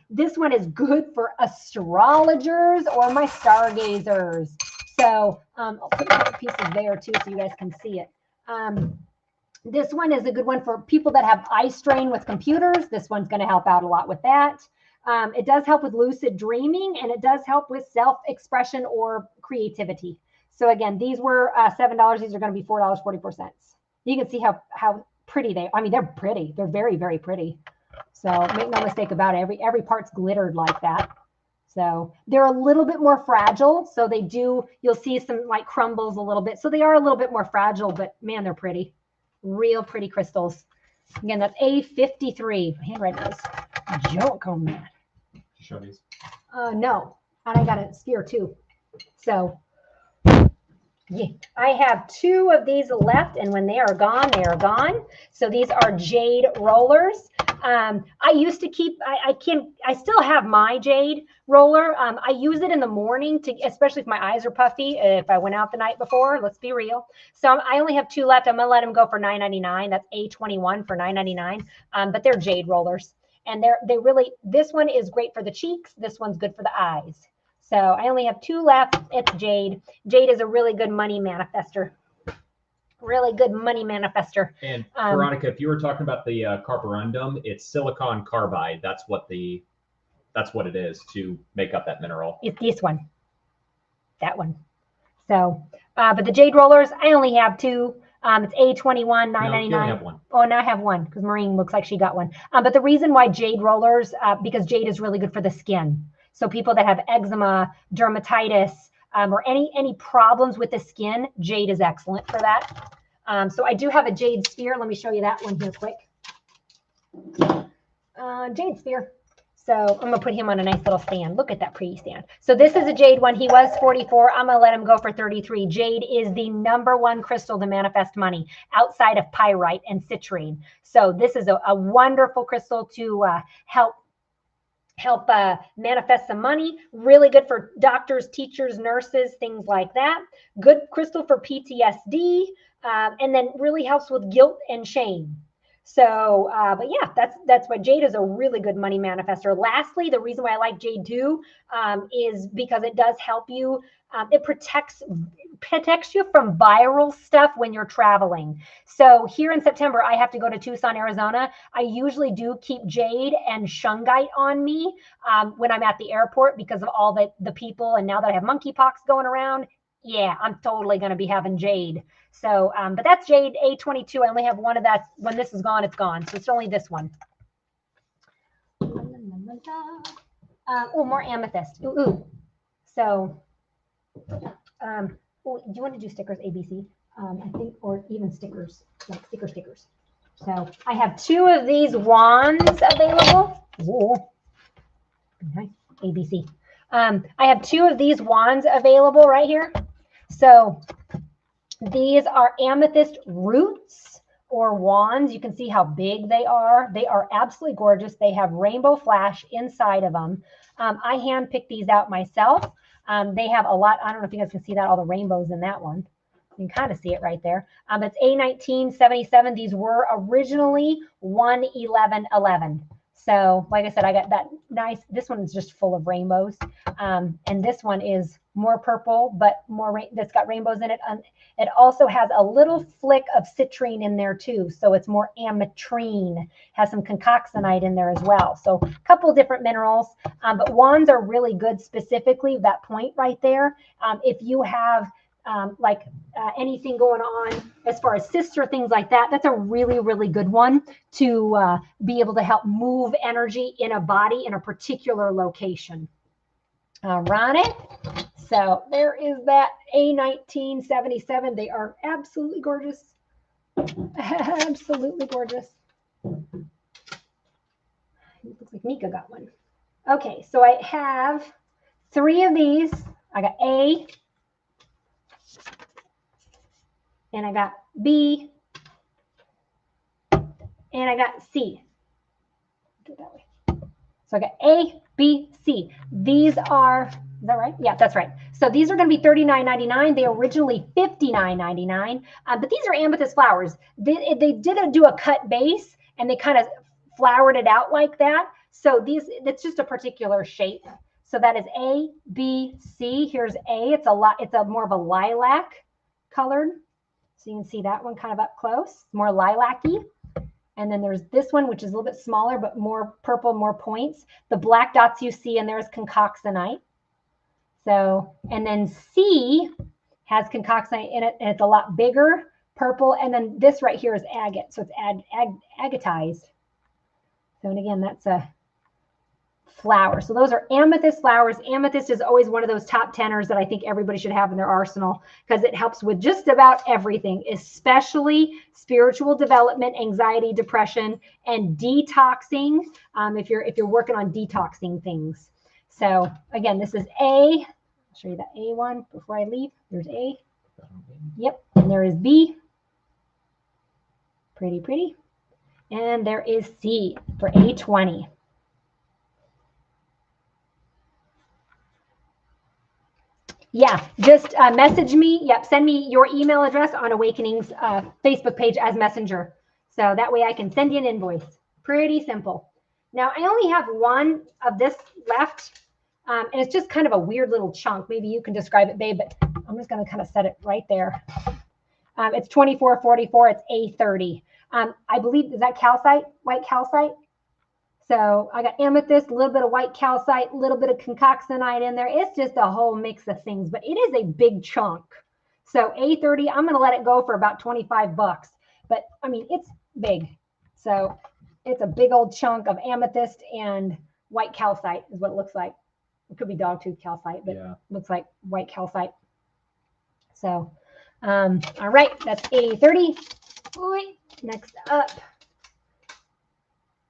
This one is good for astrologers or my stargazers. So I'll put the pieces there too so you guys can see it. This one is a good one for people that have eye strain with computers. This one's going to help out a lot with that. It does help with lucid dreaming, and it does help with self-expression or creativity. So again, these were $7. These are going to be $4.44. You can see how pretty they are. I mean, they're pretty. They're very, very pretty. So make no mistake about it. Every part's glittered like that. So they're a little bit more fragile. So they do, you'll see some like crumbles a little bit. So they are a little bit more fragile, but man, they're pretty. Real pretty crystals. Again, that's A53. My handwriting is joke on that. Show these. No, and I got a sphere too. So yeah, I have 2 of these left, and when they are gone, they are gone. So these are jade rollers. I used to keep, I still have my jade roller. I use it in the morning to, especially if my eyes are puffy, if I went out the night before, let's be real. So I only have 2 left. I'm going to let them go for $9.99. That's A21 for $9.99. But they're jade rollers, and they really, this one is great for the cheeks. This one's good for the eyes. So I only have 2 left. It's jade. Jade is a really good money manifester. Really good money manifester. And Veronica, if you were talking about the carborundum, it's silicon carbide. That's what it is to make up that mineral. It's this one. That one. So, but the jade rollers, I only have 2. It's A21, $9.99. No, you only have 1. Oh, now I have 1 because Maureen looks like she got 1. But the reason why jade rollers, because jade is really good for the skin. So people that have eczema, dermatitis, or any problems with the skin, jade is excellent for that. So I do have a jade sphere. Let me show you that one here quick. Jade sphere. So I'm going to put him on a nice little stand. Look at that pretty stand. So this is a jade one. He was 44. I'm going to let him go for 33. Jade is the #1 crystal to manifest money outside of pyrite and citrine. So this is a wonderful crystal to help manifest some money. Really good for doctors, teachers, nurses, things like that. Good crystal for PTSD, and then really helps with guilt and shame. So, but yeah, that's why jade is a really good money manifester. Lastly, the reason why I like jade too is because it does help you. It protects you from viral stuff when you're traveling. So here in September, I have to go to Tucson, Arizona. I usually do keep jade and shungite on me when I'm at the airport because of all the people. And now that I have monkeypox going around, yeah, I'm totally going to be having jade. So, but that's jade A22. I only have 1 of that. When this is gone, it's gone. So it's only this one. Oh, more amethyst. Ooh. So, do you want to do stickers ABC? I think, or even stickers, like stickers. So I have 2 of these wands available. Ooh. Nice. ABC. I have 2 of these wands available right here. So these are amethyst roots or wands. You can see how big they are. They are absolutely gorgeous. They have rainbow flash inside of them. I hand-picked these out myself. They have a lot. I don't know if you guys can see that, all the rainbows in that one. You can kind of see it right there. It's A1977. These were originally 11111. So like I said, I got that nice, this one is just full of rainbows. And this one is more purple, but more, that's got rainbows in it. It also has a little flick of citrine in there too. So it's more ametrine, has some concoxanite in there as well. So a couple different minerals, but wands are really good, specifically that point right there. If you have anything going on as far as cysts or things like that, that's a really, really good one to be able to help move energy in a body in a particular location. All right. So there is that A1977. They are absolutely gorgeous. Absolutely gorgeous. It looks like Nika got one. Okay, so I have 3 of these. I got A, and I got B, and I got C. Do it that way. So I got A, B, C. These are, is that right? Yeah, that's right. So these are going to be $39.99. They originally $59.99, but these are amethyst flowers. They did do a cut base, and they kind of flowered it out like that. So it's just a particular shape. So that is A, B, C. Here's A. It's a more of a lilac colored. So you can see that one kind of up close, more lilac-y. And then there's this one, which is a little bit smaller, but more purple, more points. The black dots you see in there is concoxanite. So, and then C has concoxanite in it, and it's a lot bigger, purple. And then this right here is agate. So it's agatized. So, and again, that's a flowers. So those are amethyst flowers. Amethyst is always one of those top tenors that I think everybody should have in their arsenal because it helps with just about everything, especially spiritual development, anxiety, depression, and detoxing. If you're working on detoxing things. So again, this is A. I'll show you the A one before I leave. There's A. Yep, and there is B. Pretty, pretty. And there is C for A20. Yeah, just message me. Yep, send me your email address on Awakening's Facebook page as messenger. So that way I can send you an invoice. Pretty simple. Now, I only have one of this left, and it's just kind of a weird little chunk. Maybe you can describe it, babe, but I'm just going to kind of set it right there. It's 2444. It's A30. I believe, is that calcite, white calcite? So I got amethyst, a little bit of white calcite, a little bit of concoxanite in there. It's just a whole mix of things, but it is a big chunk. So A30, I'm going to let it go for about 25 bucks. But I mean, it's big. So it's a big old chunk of amethyst and white calcite is what it looks like. It could be dogtooth calcite, but yeah, it looks like white calcite. So, all right, that's A30. Next up.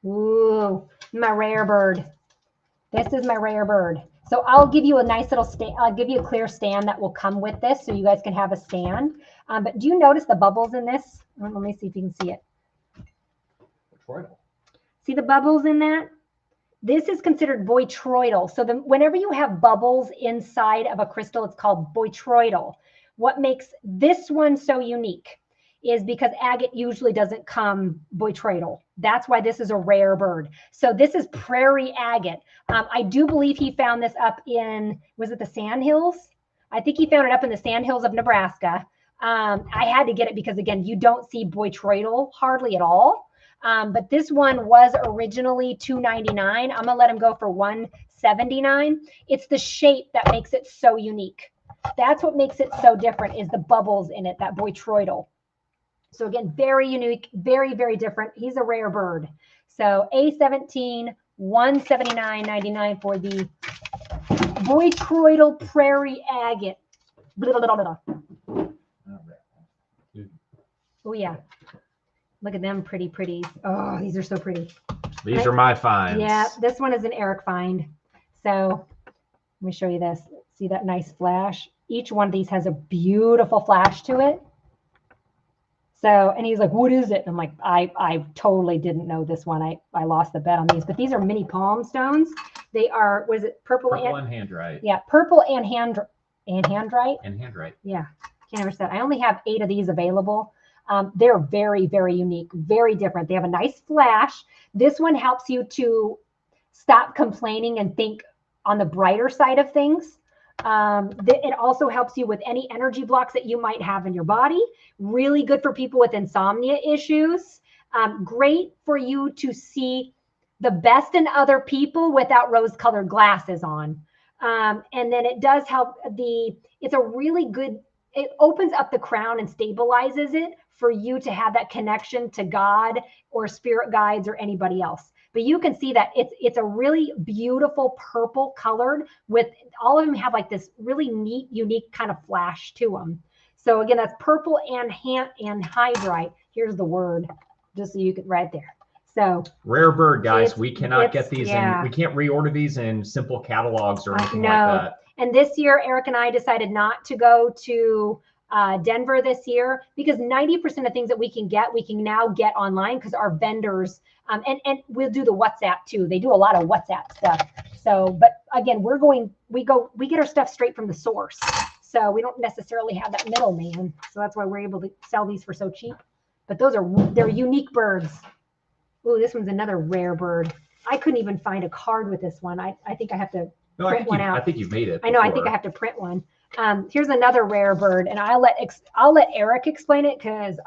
Ooh, my rare bird. This is my rare bird. So I'll give you a nice little stand. I'll give you a clear stand that will come with this so you guys can have a stand. But do you notice the bubbles in this? Let me see if you can see it. See the bubbles in that? This is considered botryoidal. So whenever you have bubbles inside of a crystal, it's called botryoidal. What makes this one so unique is because agate usually doesn't come botryoidal. That's why this is a rare bird. So this is prairie agate. I do believe he found this up in, was it the Sandhills? I think he found it up in the Sandhills of Nebraska. I had to get it because, again, you don't see botryoidal hardly at all. But this one was originally $2.99. I'm going to let him go for $1.79. It's the shape that makes it so unique. That's what makes it so different is the bubbles in it, that botryoidal. So again, very unique, very, very different. He's a rare bird. So A17, $179.99 for the botryoidal prairie agate. Blah, blah, blah, blah. Oh, yeah. Look at them pretty pretties. Oh, these are so pretty. These are my finds. Yeah, this one is an Eric find. So let me show you this. See that nice flash? Each one of these has a beautiful flash to it. So, and he's like, what is it? And I'm like, I totally didn't know this one. I lost the bet on these, but these are mini palm stones. They are, what is it? Purple and handrite. Yeah, purple and handrite. And handrite. Yeah, can't ever say. I only have 8 of these available. They're very, very unique, very different. They have a nice flash. This one helps you to stop complaining and think on the brighter side of things. It also helps you with any energy blocks that you might have in your body. Really good for people with insomnia issues. Great for you to see the best in other people without rose-colored glasses on. And then it does help it's a really good, it opens up the crown and stabilizes it for you to have that connection to God or spirit guides or anybody else. But you can see that it's a really beautiful purple colored with all of them have like this really neat, unique kind of flash to them. So again, that's purple and hydrite. Here's the word, just so you can right there. So rare bird, guys. We cannot get these in. We can't reorder these in simple catalogs or anything like that. And this year, Eric and I decided not to go to Denver this year because 90% of things that we can now get online because our vendors and we'll do the WhatsApp too. They do a lot of WhatsApp stuff. So, but again, we get our stuff straight from the source. So we don't necessarily have that middleman. So that's why we're able to sell these for so cheap. But they're unique birds. Ooh, this one's another rare bird. I couldn't even find a card with this one. I think I have to print one out. I think you've made it. I know. I think I have to print one. Here's another rare bird, and I'll let Eric explain it because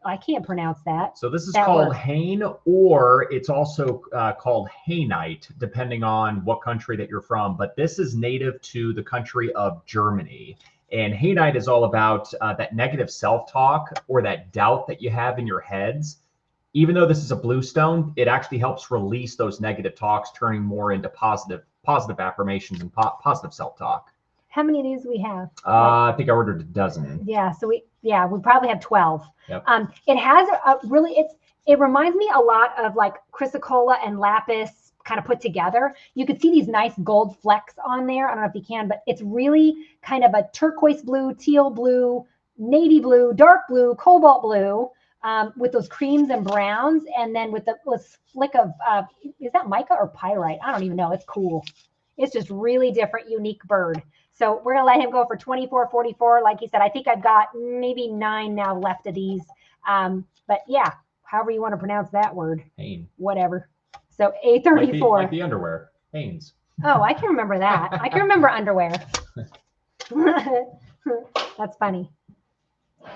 I can't pronounce that. So this is called Hain, or it's also called Hainite, depending on what country that you're from. But this is native to the country of Germany. And Hainite is all about that negative self-talk or that doubt that you have in your heads. even though this is a blue stone, it actually helps release those negative talks, turning more into positive affirmations and positive self-talk. How many of these do we have? I think I ordered a dozen. Yeah, so we probably have 12. Yep. It has it reminds me a lot of like chrysocolla and lapis kind of put together. You could see these nice gold flecks on there. I don't know if you can, but it's really kind of a turquoise blue, teal blue, navy blue, dark blue, cobalt blue, with those creams and browns, and then with the flick of is that mica or pyrite? I don't even know. It's cool. It's just really different, unique bird. So we're gonna let him go for 24.44. Like he said, I think I've got maybe 9 now left of these. But yeah, however you want to pronounce that word. Hain. Whatever. So A34. Like the underwear. Hanes. Oh, I can remember that. I can remember underwear. That's funny.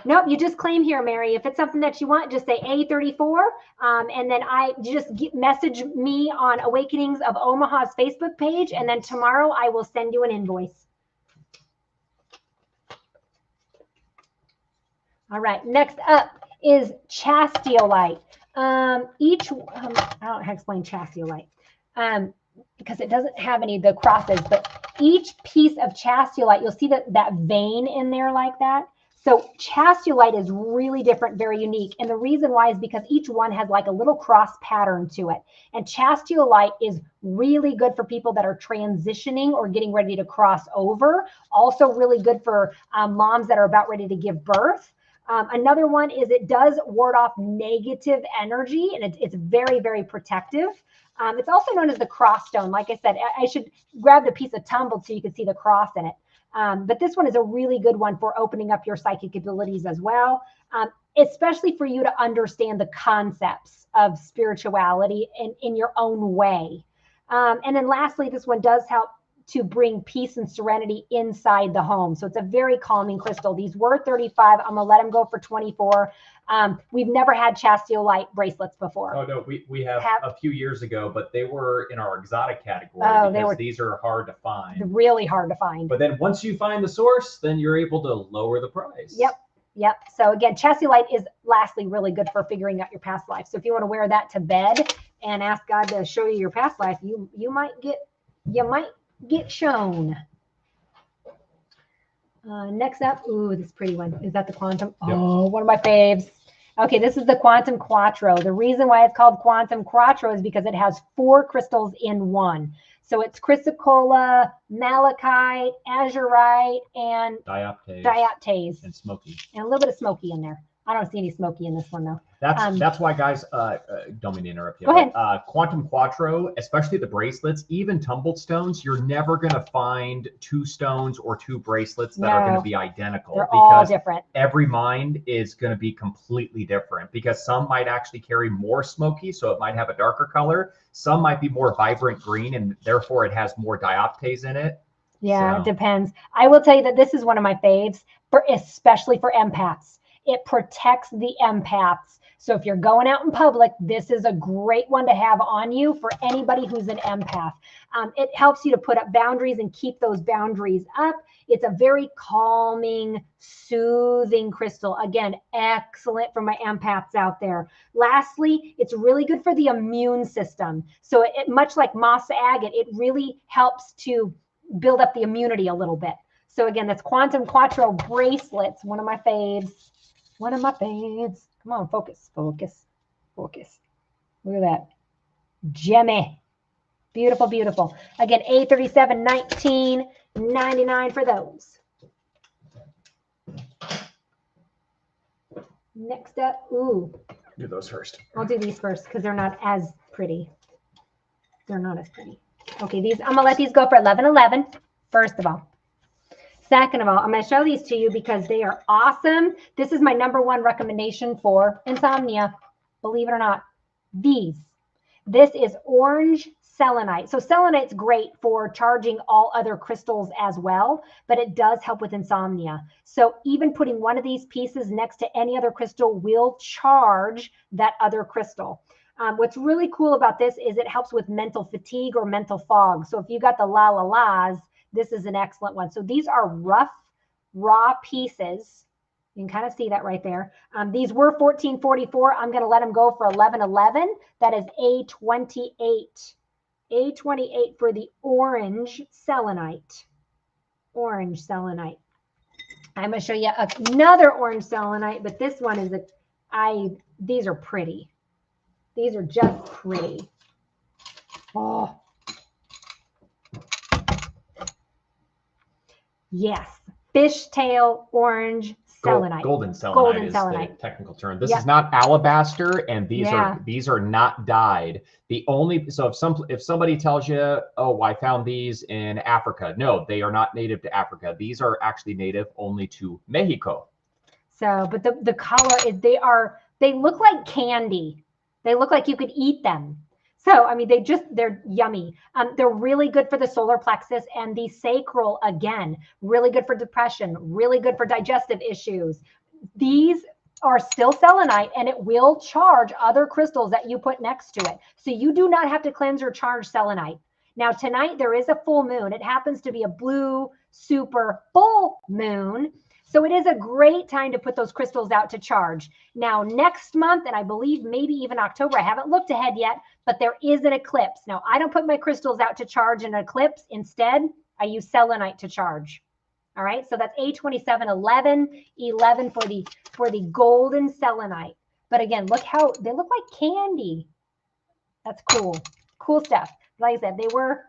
Nope, you just claim here, Mary. If it's something that you want, just say A34. And then message me on Awakenings of Omaha's Facebook page. And then tomorrow I will send you an invoice. All right, next up is chastiolite. I don't know how to explain chastiolite because it doesn't have any of the crosses, but each piece of chastiolite, you'll see that vein in there like that. So chastiolite is really different, very unique. And the reason why is because each one has like a little cross pattern to it. And chastiolite is really good for people that are transitioning or getting ready to cross over. Also really good for moms that are about ready to give birth. Another one is it does ward off negative energy, and it's very, very protective. It's also known as the cross stone. Like I said, I should grab the piece of tumbled so you can see the cross in it. But this one is a really good one for opening up your psychic abilities as well, especially for you to understand the concepts of spirituality in your own way. And then lastly, this one does help to bring peace and serenity inside the home. So it's a very calming crystal. These were 35. I'm gonna let them go for 24. We've never had chastiolite bracelets before. Oh no, we have a few years ago, but they were in our exotic category because these are hard to find. Really hard to find. But then once you find the source, then you're able to lower the price. Yep. So again, chastiolite is lastly really good for figuring out your past life. So if you want to wear that to bed and ask God to show you your past life, you might get shown. Next up, this pretty one. Is that the Quantum? Yep. Oh, one of my faves. Okay, this is the Quantum Quattro. The reason why it's called Quantum Quattro is because it has 4 crystals in one. So it's chrysocolla, malachite, azurite, and dioptase. And smoky. And a little bit of smoky in there. I don't see any smoky in this one though. That's why, guys. Don't mean to interrupt you. Go ahead. Quantum Quattro, especially the bracelets, even tumbled stones, you're never going to find 2 stones or 2 bracelets that are going to be identical. They're all different. Every mind is going to be completely different because some might actually carry more smoky, so it might have a darker color. Some might be more vibrant green, and therefore it has more dioptase in it. Yeah, It depends. I will tell you that this is one of my faves, especially for empaths. It protects the empaths. So if you're going out in public, this is a great one to have on you for anybody who's an empath. It helps you to put up boundaries and keep those boundaries up. It's a very calming, soothing crystal. Again, excellent for my empaths out there. Lastly, it's really good for the immune system. So much like moss agate, it really helps to build up the immunity a little bit. So again, that's Quantum Quattro bracelets, one of my faves. One of my faves. Come on, focus. Look at that. Gemmy. Beautiful, beautiful. Again, A37, $19.99 for those. Next up, do those first. I'll do these first because they're not as pretty. Okay, I'm gonna let these go for $11.11. First of all. Second of all, I'm going to show these to you because they are awesome. This is my #1 recommendation for insomnia, believe it or not. This is orange selenite. So selenite's great for charging all other crystals as well, but it does help with insomnia. So even putting one of these pieces next to any other crystal will charge that other crystal. What's really cool about this is it helps with mental fatigue or mental fog. So if you got the la-la-las, this is an excellent one. So these are rough, raw pieces You can kind of see that right there. These were $14.44. I'm going to let them go for $11.11. That is A28. A28 for the orange selenite. Orange selenite. I'm going to show you another orange selenite, but this one is these are pretty. These are just pretty. Oh. Yes. Fishtail orange selenite. Golden selenite is the technical term. This is not alabaster, and these are not dyed. So if somebody tells you, oh, I found these in Africa, no, they are not native to Africa. These are actually native only to Mexico. So, but the color is they look like candy. They look like you could eat them. So, I mean, they're yummy. They're really good for the solar plexus and the sacral, again, really good for depression, really good for digestive issues. These are still selenite, and it will charge other crystals that you put next to it. So you do not have to cleanse or charge selenite. Now, tonight there is a full moon. It happens to be a blue super full moon. So it is a great time to put those crystals out to charge. Now, next month, and I believe maybe even October, I haven't looked ahead yet, but there is an eclipse. Now, I don't put my crystals out to charge in an eclipse. Instead, I use selenite to charge. All right, so that's A27, 11 for the golden selenite. But again, look how they look like candy. That's cool. Cool stuff. Like I said, they were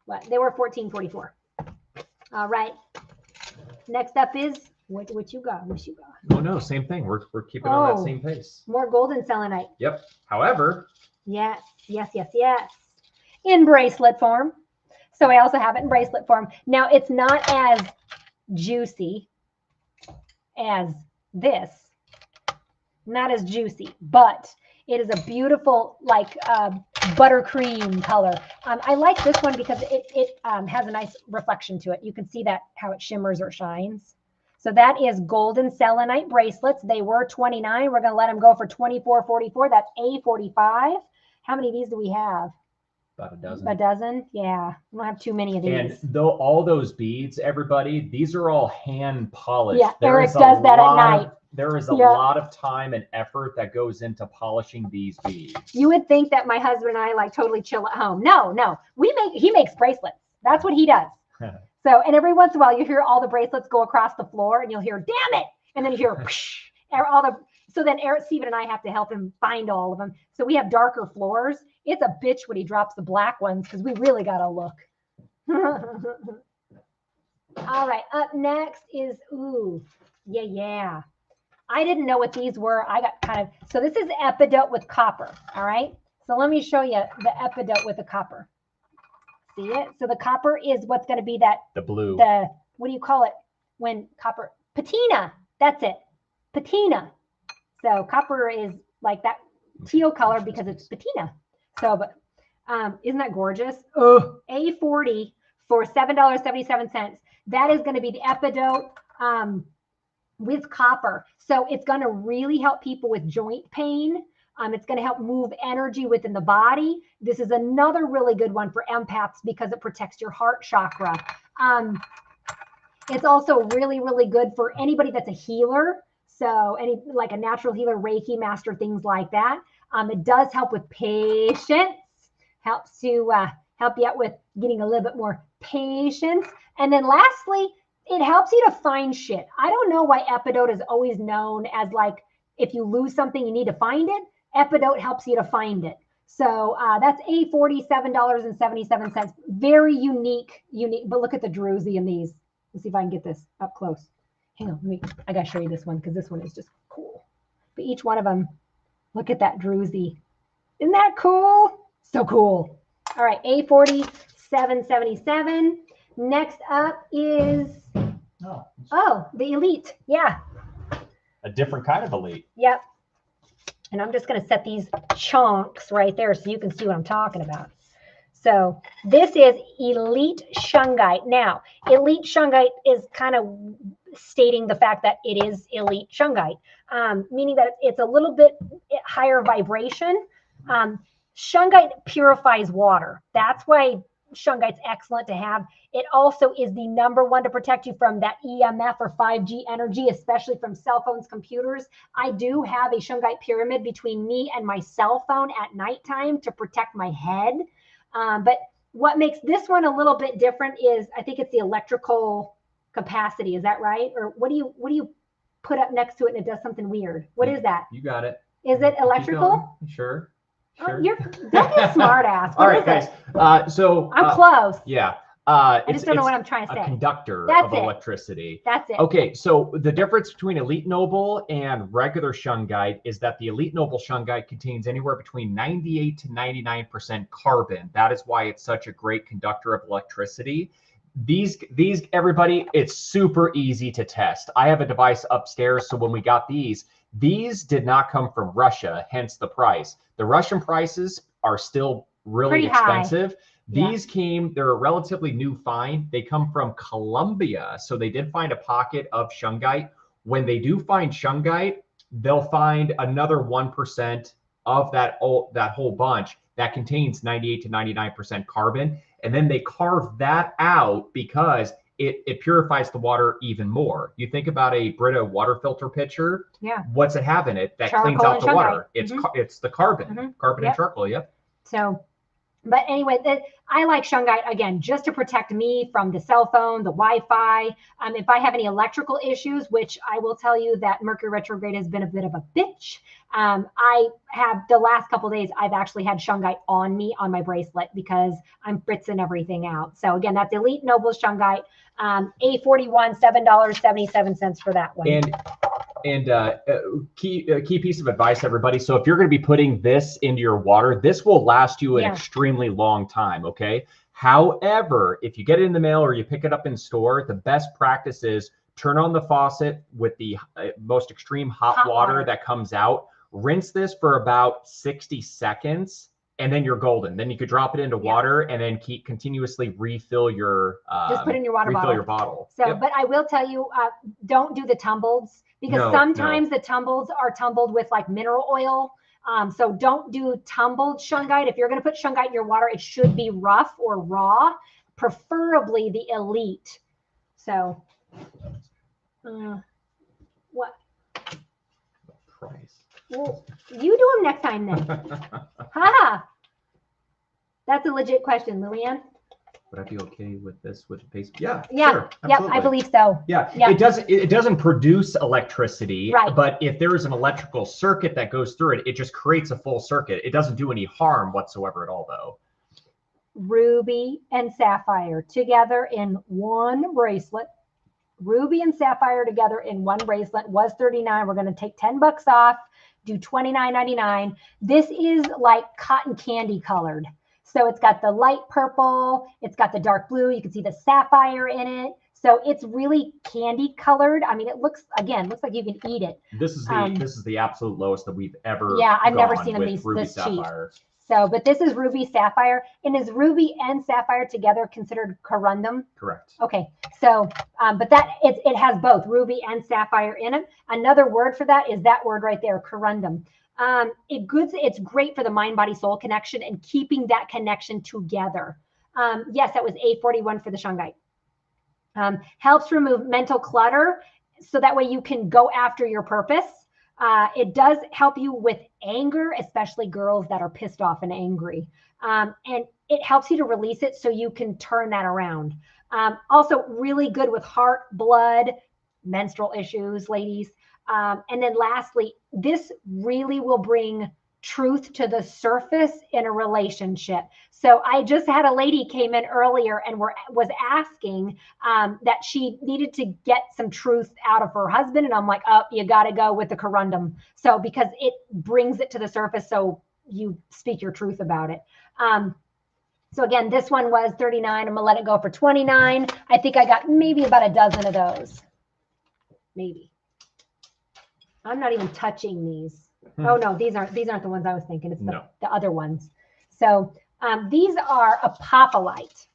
$14.44. All right. Next up is what you got? What you got? Oh no, same thing. We're keeping on that same pace. More golden selenite. Yep. However. Yes. In bracelet form. So I also have it in bracelet form. Now it's not as juicy as this. Not as juicy, but it is a beautiful, like buttercream color. I like this one because it has a nice reflection to it. You can see that how it shimmers or shines. So that is golden selenite bracelets. They were $29. We're going to let them go for $24.44. That's A45. How many of these do we have? About a dozen. A dozen? Yeah. We don't have too many of these. And though all those beads, everybody, these are all hand polished. Yeah, Eric does that at night. There is a lot of time and effort that goes into polishing these beads. You would think that my husband and I like totally chill at home. No. He makes bracelets. That's what he does. So, and every once in a while you hear all the bracelets go across the floor and you'll hear, damn it. And then you hear, psh, so then Eric, Steven and I have to help him find all of them. So we have darker floors. It's a bitch when he drops the black ones because we really got to look. All right. Up next is, yeah. I didn't know what these were. I got so this is epidote with copper. All right. So let me show you the epidote with the copper. See it? So the copper is what's going to be the blue. What do you call it when copper? Patina. That's it. Patina. So copper is like that teal color because it's patina. So, but isn't that gorgeous? A40 for $7.77. That is going to be the epidote with copper. So it's going to really help people with joint pain. It's going to help move energy within the body. This is another really good one for empaths because it protects your heart chakra. It's also really, really good for anybody that's a healer. So like a natural healer, Reiki master, things like that. It does help with patience, helps to help you out with getting a little bit more patience. And then lastly, it helps you to find shit. I don't know why epidote is always known as like, if you lose something, you need to find it. Epidote helps you to find it. So that's $47.77. Very unique, but look at the druzy in these. Let's see if I can get this up close. Hang on, I gotta show you this one because this one is just cool. But each one of them, look at that druzy. Isn't that cool? So cool. All right, A47.77. Next up is, the Elite. Yeah. A different kind of Elite. Yep. And I'm just going to set these chunks right there so you can see what I'm talking about. So this is Elite Shungite. Now, Elite Shungite is kind of stating the fact that it is Elite Shungite, meaning that it's a little bit higher vibration. Shungite purifies water. That's why shungite's excellent to have. It also is the #1 to protect you from that EMF or 5G energy, especially from cell phones, computers. I do have a shungite pyramid between me and my cell phone at nighttime to protect my head. But what makes this one a little bit different is I think it's the electrical capacity. Is that right? Or what do you put up next to it and it does something weird? What is that? You got it. Is it electrical? Sure. Sure. Don't be a smart ass. All right, guys. So I'm close. Yeah. I just don't know what I'm trying to say. A conductor of electricity. That's it. Okay, so the difference between Elite Noble and regular shungite is that the Elite Noble shungite contains anywhere between 98 to 99% carbon. That is why it's such a great conductor of electricity. These everybody, it's super easy to test. I have a device upstairs, so when we got these did not come from Russia, hence the price. The Russian prices are still really expensive. High. These they're a relatively new find. They come from Colombia. So they did find a pocket of shungite. When they do find shungite, they'll find another 1% of that whole bunch that contains 98 to 99% carbon. And then they carve that out because it purifies the water even more. You think about a Brita water filter pitcher. Yeah. What's it have in it that cleans out the water? It's the carbon, carbon and charcoal. Yep. So, but anyway, I like shungite again, just to protect me from the cell phone, the Wi-Fi. If I have any electrical issues, which I will tell you that Mercury retrograde has been a bit of a bitch. I have the last couple of days, I've actually had shungite on me on my bracelet because I'm fritzing everything out. So again, that's Elite Noble shungite, A41, $7.77 for that one. And key piece of advice, everybody. So if you're going to be putting this into your water, this will last you an extremely long time. Okay. However, if you get it in the mail or you pick it up in store, the best practice is turn on the faucet with the most extreme hot water that comes out. Rinse this for about 60 seconds. And then you're golden. Then you could drop it into water and then continuously refill your just put in your water refill your bottle. So, but I will tell you, don't do the tumbleds because sometimes the tumbleds are tumbled with like mineral oil. So don't do tumbled shungite. If you're going to put shungite in your water, it should be rough or raw, preferably the Elite. So, what? Price. Well, you do them next time then. Ha! That's a legit question, Lillian. Would I be okay with this with the paste? Yeah. Sure, yep, I believe so. Yeah. It doesn't produce electricity, right? But if there is an electrical circuit that goes through it, it just creates a full circuit. It doesn't do any harm whatsoever at all, though. Ruby and sapphire together in one bracelet. Ruby and sapphire together in one bracelet was $39. We're going to take $10 off, do $29.99. This is like cotton candy colored. So it's got the light purple, it's got the dark blue. You can see the sapphire in it. So it's really candy colored. I mean, it looks like you can eat it. This is the absolute lowest that we've ever. Yeah, I've never seen them this cheap. So, but this is ruby sapphire. And is ruby and sapphire together considered corundum? Correct. Okay. So, but it has both ruby and sapphire in it. Another word for that is that word right there, corundum. It's great for the mind, body, soul connection and keeping that connection together. Yes, that was A41 for the shungite. Helps remove mental clutter so that way you can go after your purpose. It does help you with anger, especially girls that are pissed off and angry. And it helps you to release it so you can turn that around. Also really good with heart, blood, menstrual issues, ladies. And then lastly, this really will bring truth to the surface in a relationship. So I just had a lady came in earlier and was asking that she needed to get some truth out of her husband. And I'm like, oh, you got to go with the corundum. So because it brings it to the surface. So you speak your truth about it. So again, this one was $39. I'm gonna let it go for $29. I think I got maybe about a dozen of those. Maybe. I'm not even touching these. Oh no, these aren't the ones I was thinking. It's the other ones. So these are apophyllite.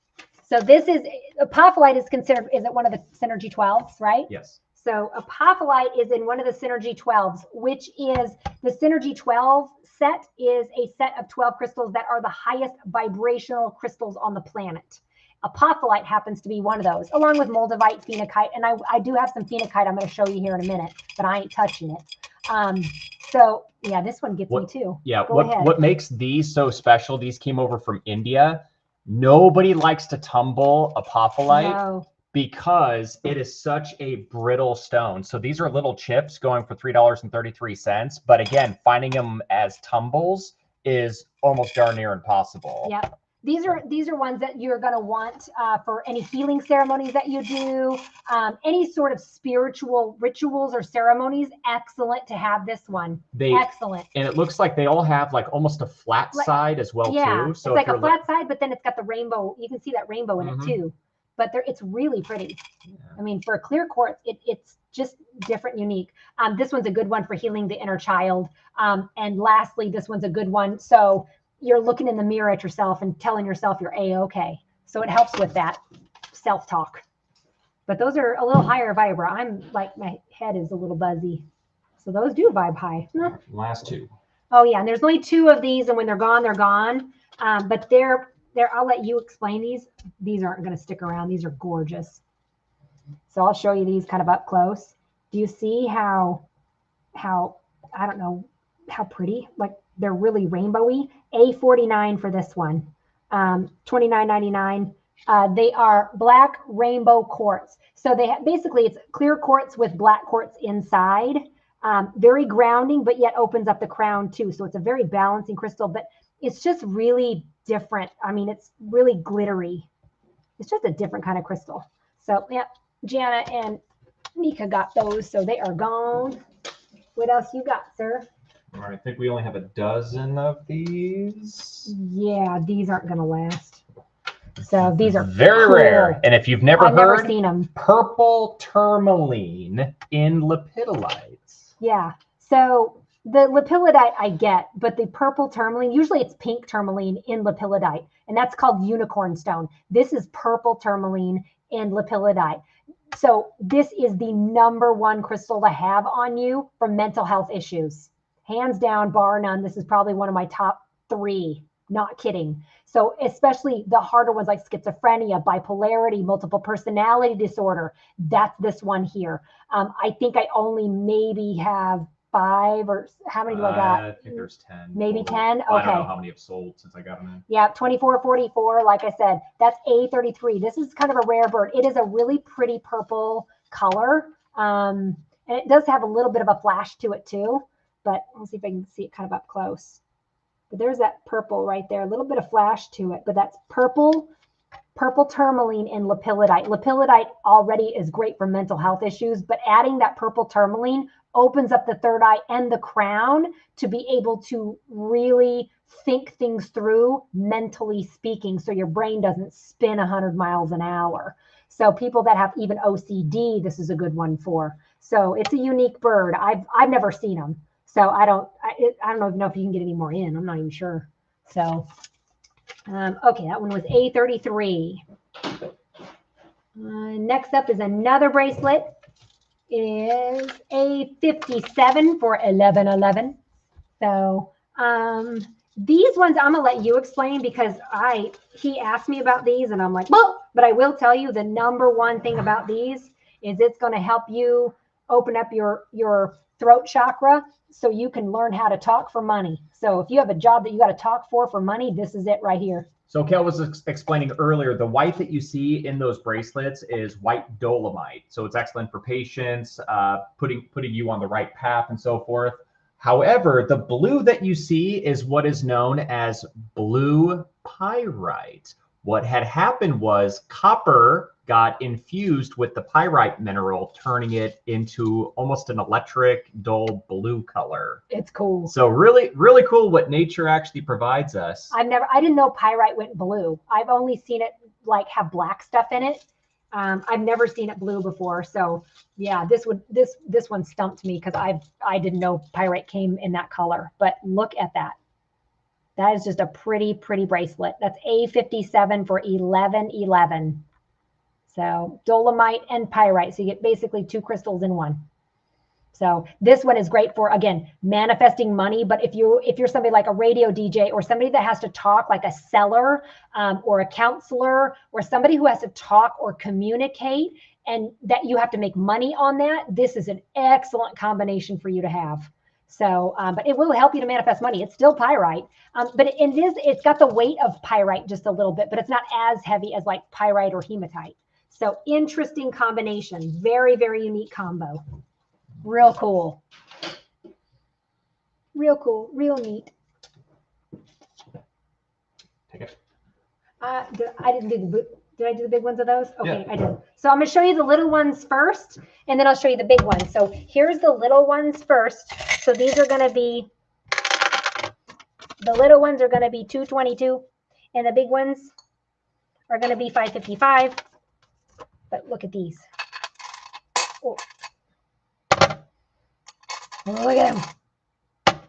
So this is apophyllite is it one of the Synergy 12s, right? Yes. So apophyllite is in one of the Synergy 12s, which is the Synergy 12 set is a set of 12 crystals that are the highest vibrational crystals on the planet. Apophyllite happens to be one of those, along with moldavite, phenakite, and I do have some phenakite I'm going to show you here in a minute, but I ain't touching it. So yeah, this one gets me too. Yeah, what makes these so special? These came over from India. Nobody likes to tumble apophyllite because it is such a brittle stone. So these are little chips going for $3.33. But again, finding them as tumbles is almost darn near impossible. Yep. These are ones that you're going to want for any healing ceremonies that you do, any sort of spiritual rituals or ceremonies. Excellent to have this one. Excellent. And it looks like they all have like almost a flat side as well too. So it's like a flat side, but then it's got the rainbow. You can see that rainbow in it too. But it's really pretty. Yeah. I mean, for a clear quartz, it's just different, unique. This one's a good one for healing the inner child. And lastly, this one's a good one. So you're looking in the mirror at yourself and telling yourself you're A-okay. So it helps with that self-talk. But those are a little higher vibra. I'm like, my head is a little buzzy. So those do vibe high. Last two. Oh yeah, and there's only two of these, and when they're gone, they're gone. But they're I'll let you explain these. These aren't going to stick around. These are gorgeous. So I'll show you these kind of up close. Do you see how I don't know how pretty, like they're really rainbowy. A49 for this one, $29.99. They are black rainbow quartz. So they basically it's clear quartz with black quartz inside. Very grounding, but yet opens up the crown too. So it's a very balancing crystal, but it's just really different. I mean, it's really glittery. It's just a different kind of crystal. So yeah, Jana and Nika got those, so they are gone. What else you got, sir? All right, I think we only have a dozen of these. Yeah, these aren't going to last. So these are very rare. And if you've never never seen them, purple tourmaline in lepidolites. Yeah. So the lepidolite I get, but the purple tourmaline, usually it's pink tourmaline in lepidolite, and that's called unicorn stone. This is purple tourmaline in lepidolite. So this is the #1 crystal to have on you for mental health issues. Hands down, bar none. This is probably one of my top 3. Not kidding. So especially the harder ones like schizophrenia, bipolarity, multiple personality disorder. That's this one here. I think I only maybe have 5 or how many do I got? I think there's 10. Maybe total. 10? Okay. I don't know how many have sold since I got them in. Yeah, 2444. Like I said, that's A33. This is kind of a rare bird. It is a really pretty purple color. And it does have a little bit of a flash to it too. But let's see if I can see it kind of up close. But there's that purple right there, a little bit of flash to it. But that's purple tourmaline in lepidolite. Lepidolite already is great for mental health issues, but adding that purple tourmaline opens up the third eye and the crown to be able to really think things through, mentally speaking, so your brain doesn't spin 100 miles an hour. So people that have even OCD, this is a good one for. So it's a unique bird. I've never seen them. So I don't even know if you can get any more in. I'm not even sure. So, okay, that one was A33. Next up is another bracelet. Is A57 for 1111. So these ones I'm gonna let you explain because he asked me about these and I'm like, well, but I will tell you the #1 thing about these is it's going to help you open up your throat chakra so you can learn how to talk for money. So if you have a job that you got to talk for money, this is it right here. So Kel was explaining earlier, the white that you see in those bracelets is white dolomite. So it's excellent for patience, putting you on the right path and so forth. However, the blue that you see is what is known as blue pyrite. What had happened was copper got infused with the pyrite mineral, turning it into almost an electric, dull blue color. It's cool. So really, really cool what nature actually provides us. I didn't know pyrite went blue. I've only seen it like have black stuff in it. I've never seen it blue before. So yeah, this one stumped me because I didn't know pyrite came in that color. But look at that. That is just a pretty, pretty bracelet. That's A57 for 1111. So dolomite and pyrite. So you get basically 2 crystals in one. So this one is great for, again, manifesting money. But if you're somebody like a radio DJ or somebody that has to talk, like a seller or a counselor or somebody who has to talk or communicate and that you have to make money on that, this is an excellent combination for you to have. So, but it will help you to manifest money. It's still pyrite, but it's got the weight of pyrite just a little bit, but it's not as heavy as like pyrite or hematite. So interesting combination. Very, very unique combo. Real cool. Real cool. Real neat. Take it. I didn't do did I do the big ones of those? Okay, yeah. I did. So I'm going to show you the little ones first, and then I'll show you the big ones. So here's the little ones first. So these are going to be, the little ones are going to be 222, and the big ones are going to be 555. But look at these. Oh. Look at them.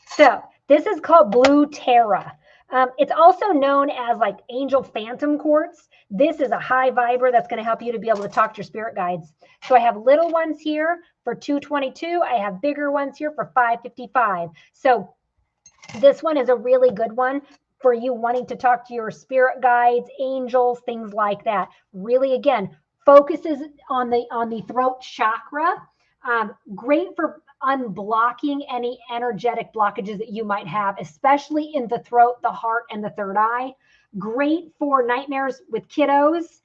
So this is called Blue Terra. It's also known as like Angel Phantom Quartz. This is a high vibrer that's going to help you to be able to talk to your spirit guides. So I have little ones here for 222. I have bigger ones here for 555. So this one is a really good one for you wanting to talk to your spirit guides, angels, things like that. Really, again, focuses on the throat chakra. Great for unblocking any energetic blockages that you might have, especially in the throat, the heart, and the third eye. Great for nightmares with kiddos.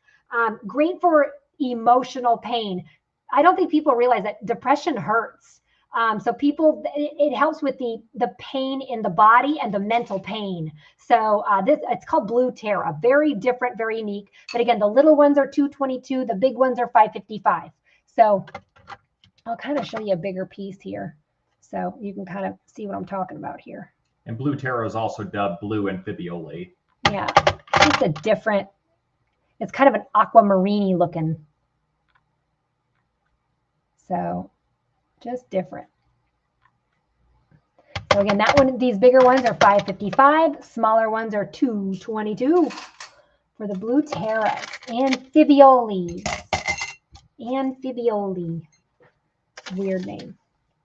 Great for emotional pain. I don't think people realize that depression hurts. So people, it helps with the pain in the body and the mental pain. So it's called Blue Terra. Very different, very unique. But again, the little ones are 222. The big ones are 555. So I'll kind of show you a bigger piece here so you can kind of see what I'm talking about here. And Blue Terra is also dubbed Blue Amphibiole. Yeah, it's a different, it's kind of an aquamarine looking. So just different. So again, that one, these bigger ones are 555, smaller ones are 222 for the Blue Terra. Amphibiole. Amphibiole. Weird name.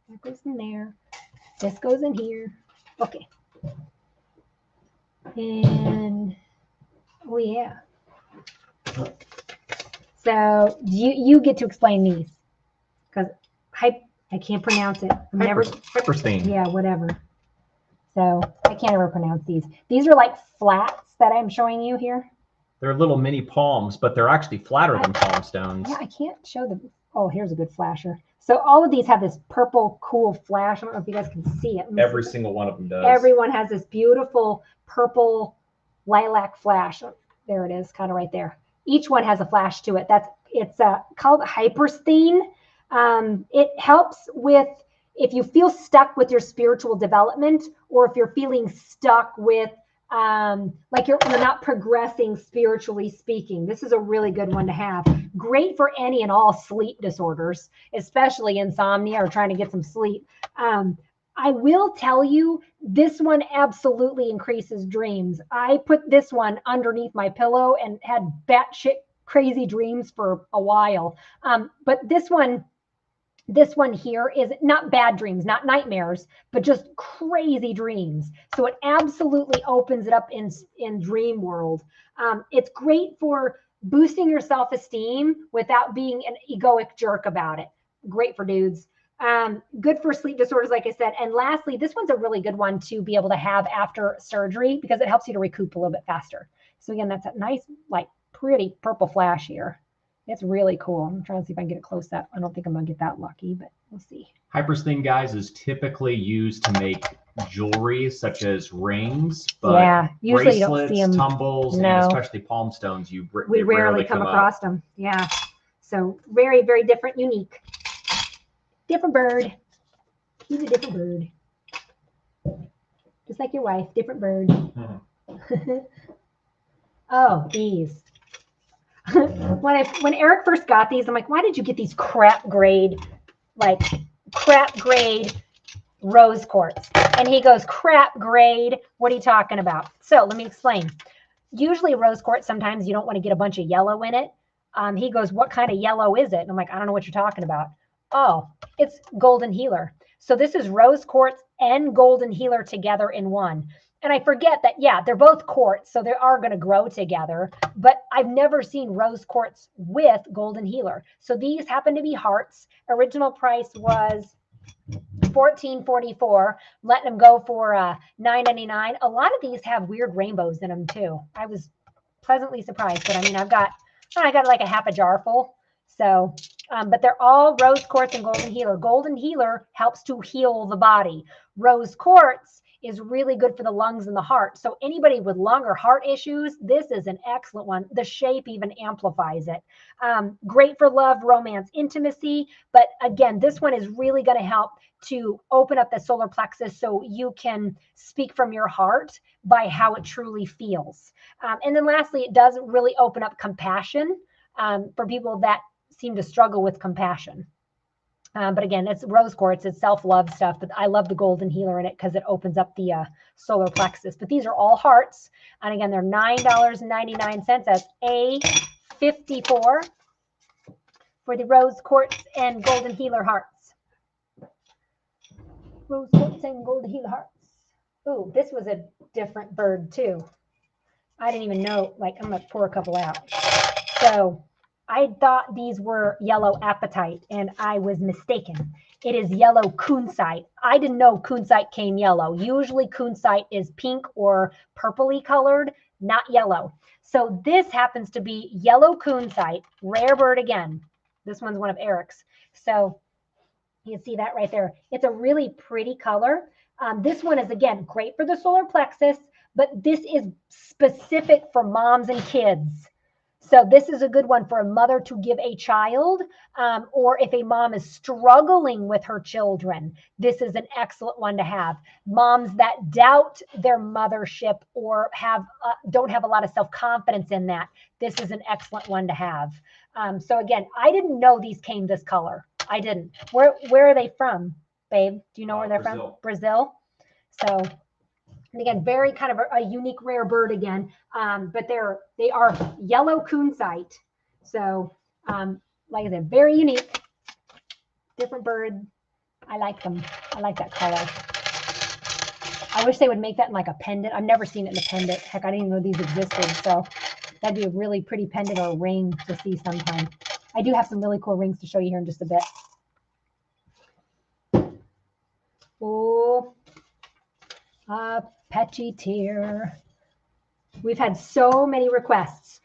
That goes in there. This goes in here. Okay. And oh yeah. So you get to explain these because I can't pronounce it. Hypersthene. Yeah, whatever. So I can't ever pronounce these. These are like flats that I'm showing you here. They're little mini palms, but they're actually flatter than palm stones. Yeah, I can't show them. Oh, here's a good flasher. So all of these have this purple, cool flash. I don't know if you guys can see it. Every single one of them does. Everyone has this beautiful purple lilac flash. Oh, there it is, kind of right there. Each one has a flash to it. It's called Hypersthene. It helps with if you feel stuck with your spiritual development, or if you're feeling stuck with like you're not progressing spiritually speaking. This is a really good one to have. Great for any and all sleep disorders, especially insomnia or trying to get some sleep. I will tell you, this one absolutely increases dreams. I put this one underneath my pillow and had batshit crazy dreams for a while. But this one here is not bad dreams, not nightmares, but just crazy dreams. So it absolutely opens it up in dream world. It's great for boosting your self-esteem without being an egoic jerk about it. Great for dudes. Good for sleep disorders, like I said. And lastly, this one's a really good one to be able to have after surgery because it helps you to recoup a little bit faster. So again, that's a nice, like pretty purple flash here. It's really cool. I'm trying to see if I can get it close up. I don't think I'm going to get that lucky, but we'll see. Hypersthene, guys, is typically used to make jewelry such as rings, but yeah, usually bracelets, you don't see them. tumbles, No. and especially palm stones, we rarely come across them. Yeah. So very, very different, unique. Different bird. He's a different bird. Just like your wife, different bird. Mm-hmm. Oh, these. When Eric first got these, I'm like, why did you get these crap grade rose quartz? And he goes, crap grade? What are you talking about? So let me explain. Usually rose quartz, sometimes you don't want to get a bunch of yellow in it. He goes, what kind of yellow is it? And I'm like, I don't know what you're talking about. Oh, it's Golden Healer. So this is rose quartz and Golden Healer together in one. And I forget that, yeah, they're both quartz, so they are going to grow together. But I've never seen rose quartz with Golden Healer. So these happen to be hearts. Original price was $14.44. Letting them go for $9.99. A lot of these have weird rainbows in them too. I was pleasantly surprised. But I mean, I got like a half a jar full. So, but they're all rose quartz and Golden Healer. Golden Healer helps to heal the body. Rose quartz is really good for the lungs and the heart. So anybody with lung or heart issues, this is an excellent one. The shape even amplifies it. Great for love, romance, intimacy. But again, this one is really going to help to open up the solar plexus so you can speak from your heart by how it truly feels. And then lastly, it does really open up compassion for people that seem to struggle with compassion. But again, it's rose quartz, it's self-love stuff, but I love the Golden Healer in it because it opens up the solar plexus. But these are all hearts. And again, they're $9.99. That's A54 for the rose quartz and Golden Healer hearts. Rose quartz and Golden Healer hearts. Ooh, this was a different bird too. I didn't even know, like, I'm going to pour a couple out. So I thought these were yellow apatite, and I was mistaken. It is yellow kunzite. I didn't know kunzite came yellow. Usually kunzite is pink or purpley colored, not yellow. So this happens to be yellow kunzite, rare bird again. This one's one of Eric's. So you can see that right there. It's a really pretty color. This one is, again, great for the solar plexus, but this is specific for moms and kids. So this is a good one for a mother to give a child, or if a mom is struggling with her children, this is an excellent one to have. Moms that doubt their mothership or don't have a lot of self-confidence in that, this is an excellent one to have. So again, I didn't know these came this color. I didn't. Where are they from, babe? Do you know where they're from? Brazil. So, and again, very kind of a unique rare bird again, but they are yellow kunzite. So, like I said, very unique, different bird. I like them. I like that color. I wish they would make that in like a pendant. I've never seen it in a pendant. Heck, I didn't even know these existed. So that'd be a really pretty pendant or a ring to see sometime. I do have some really cool rings to show you here in just a bit. Oh, Apache tear. We've had so many requests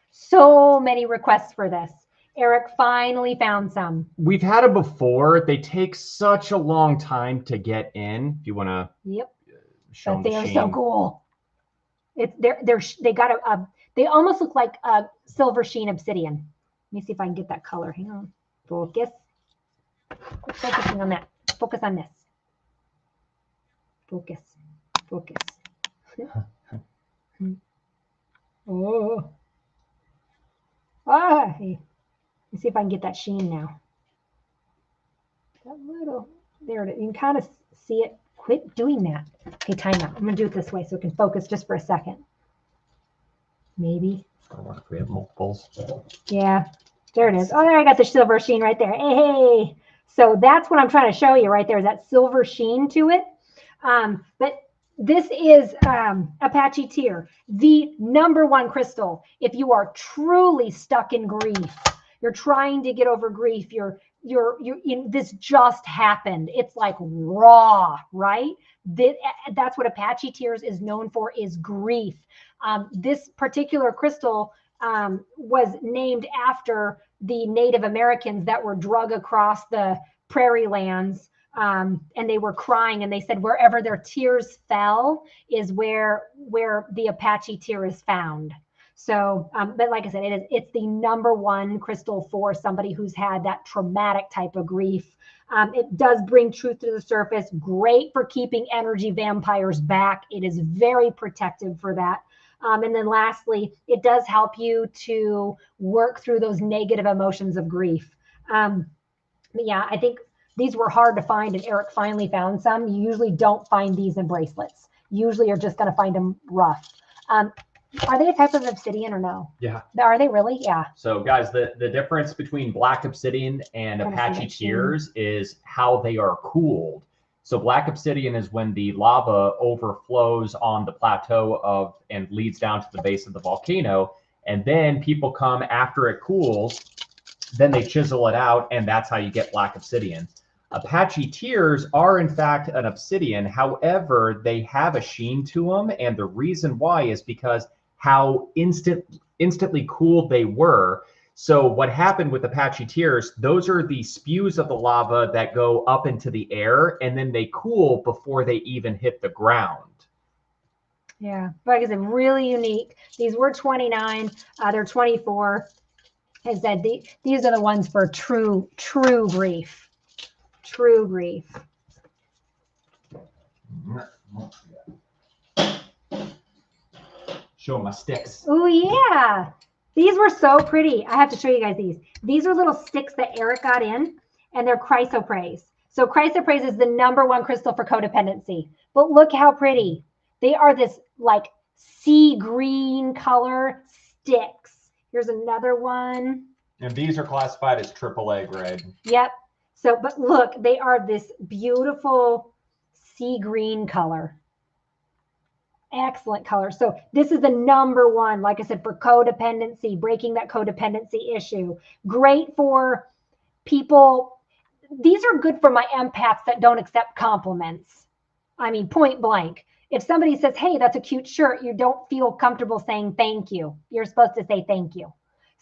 for this. Eric finally found some. We've had them before. They take such a long time to get in. If you want to, yep, show them. They are so cool. They almost look like a silver sheen obsidian. Let me see if I can get that color. Hang on. Focus. Quit focusing on that. Focus on this. Focus. Oh. Ah. Let's see if I can get that sheen now. That little, there it is. You can kind of see it. Quit doing that. Okay, time out. I'm going to do it this way so it can focus just for a second. Maybe. We have multiples. Yeah, there it is. Oh, there I got the silver sheen right there. Hey. So that's what I'm trying to show you right there, is that silver sheen to it. But this is Apache tear, the #1 crystal. If you are truly stuck in grief, you're trying to get over grief, this just happened. It's like raw, right? That's what Apache tears is known for, is grief. This particular crystal was named after the Native Americans that were drug across the prairie lands. And they were crying, and they said wherever their tears fell is where the Apache tear is found. So, but like I said, it's the #1 crystal for somebody who's had that traumatic type of grief. It does bring truth to the surface. Great for keeping energy vampires back. It is very protective for that. And then lastly, it does help you to work through those negative emotions of grief. But yeah, I think these were hard to find, and Eric finally found some. You usually don't find these in bracelets. Usually you're just going to find them rough. Are they a type of obsidian or no? Yeah. Are they really? Yeah. So guys, the difference between black obsidian and Apache Tears is how they are cooled. So black obsidian is when the lava overflows on the plateau and leads down to the base of the volcano. And then people come after it cools, then they chisel it out, and that's how you get black obsidian. Apache Tears are in fact an obsidian. However, they have a sheen to them. And the reason why is because how instantly cooled they were. So what happened with Apache Tears, those are the spews of the lava that go up into the air, and then they cool before they even hit the ground. Yeah, like I said, really unique. These were 29. They're 24. I said these are the ones for true grief. True grief. Show my sticks. Oh yeah, these were so pretty. I have to show you guys these. These are little sticks that Eric got in, and they're chrysoprase. So chrysoprase is the #1 crystal for codependency. But look how pretty. They are this like sea green color sticks. Here's another one. And these are classified as AAA grade. Yep. So, but look, they are this beautiful sea green color. Excellent color. So this is the #1, like I said, for codependency, breaking that codependency issue. Great for people. These are good for my empaths that don't accept compliments. I mean, point blank. If somebody says, hey, that's a cute shirt, you don't feel comfortable saying thank you. You're supposed to say thank you.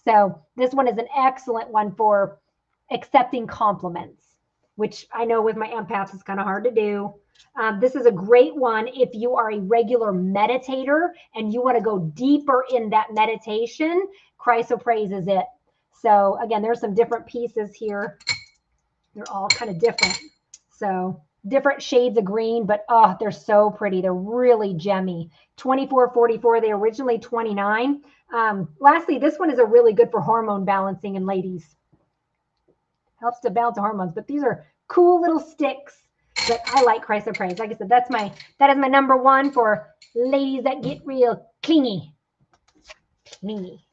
So this one is an excellent one for accepting compliments, which I know with my empaths is kind of hard to do. This is a great one if you are a regular meditator and you want to go deeper in that meditation. Chrysoprase is it. So again, there's some different pieces here. They're all kind of different. So different shades of green, but oh, they're so pretty. They're really gemmy. 24.44. They originally 29. Lastly, this one is a really good for hormone balancing in ladies. Helps to balance the hormones, but these are cool little sticks that I like chrysoprase. Like I said, that is my #1 for ladies that get real clingy. Clingy.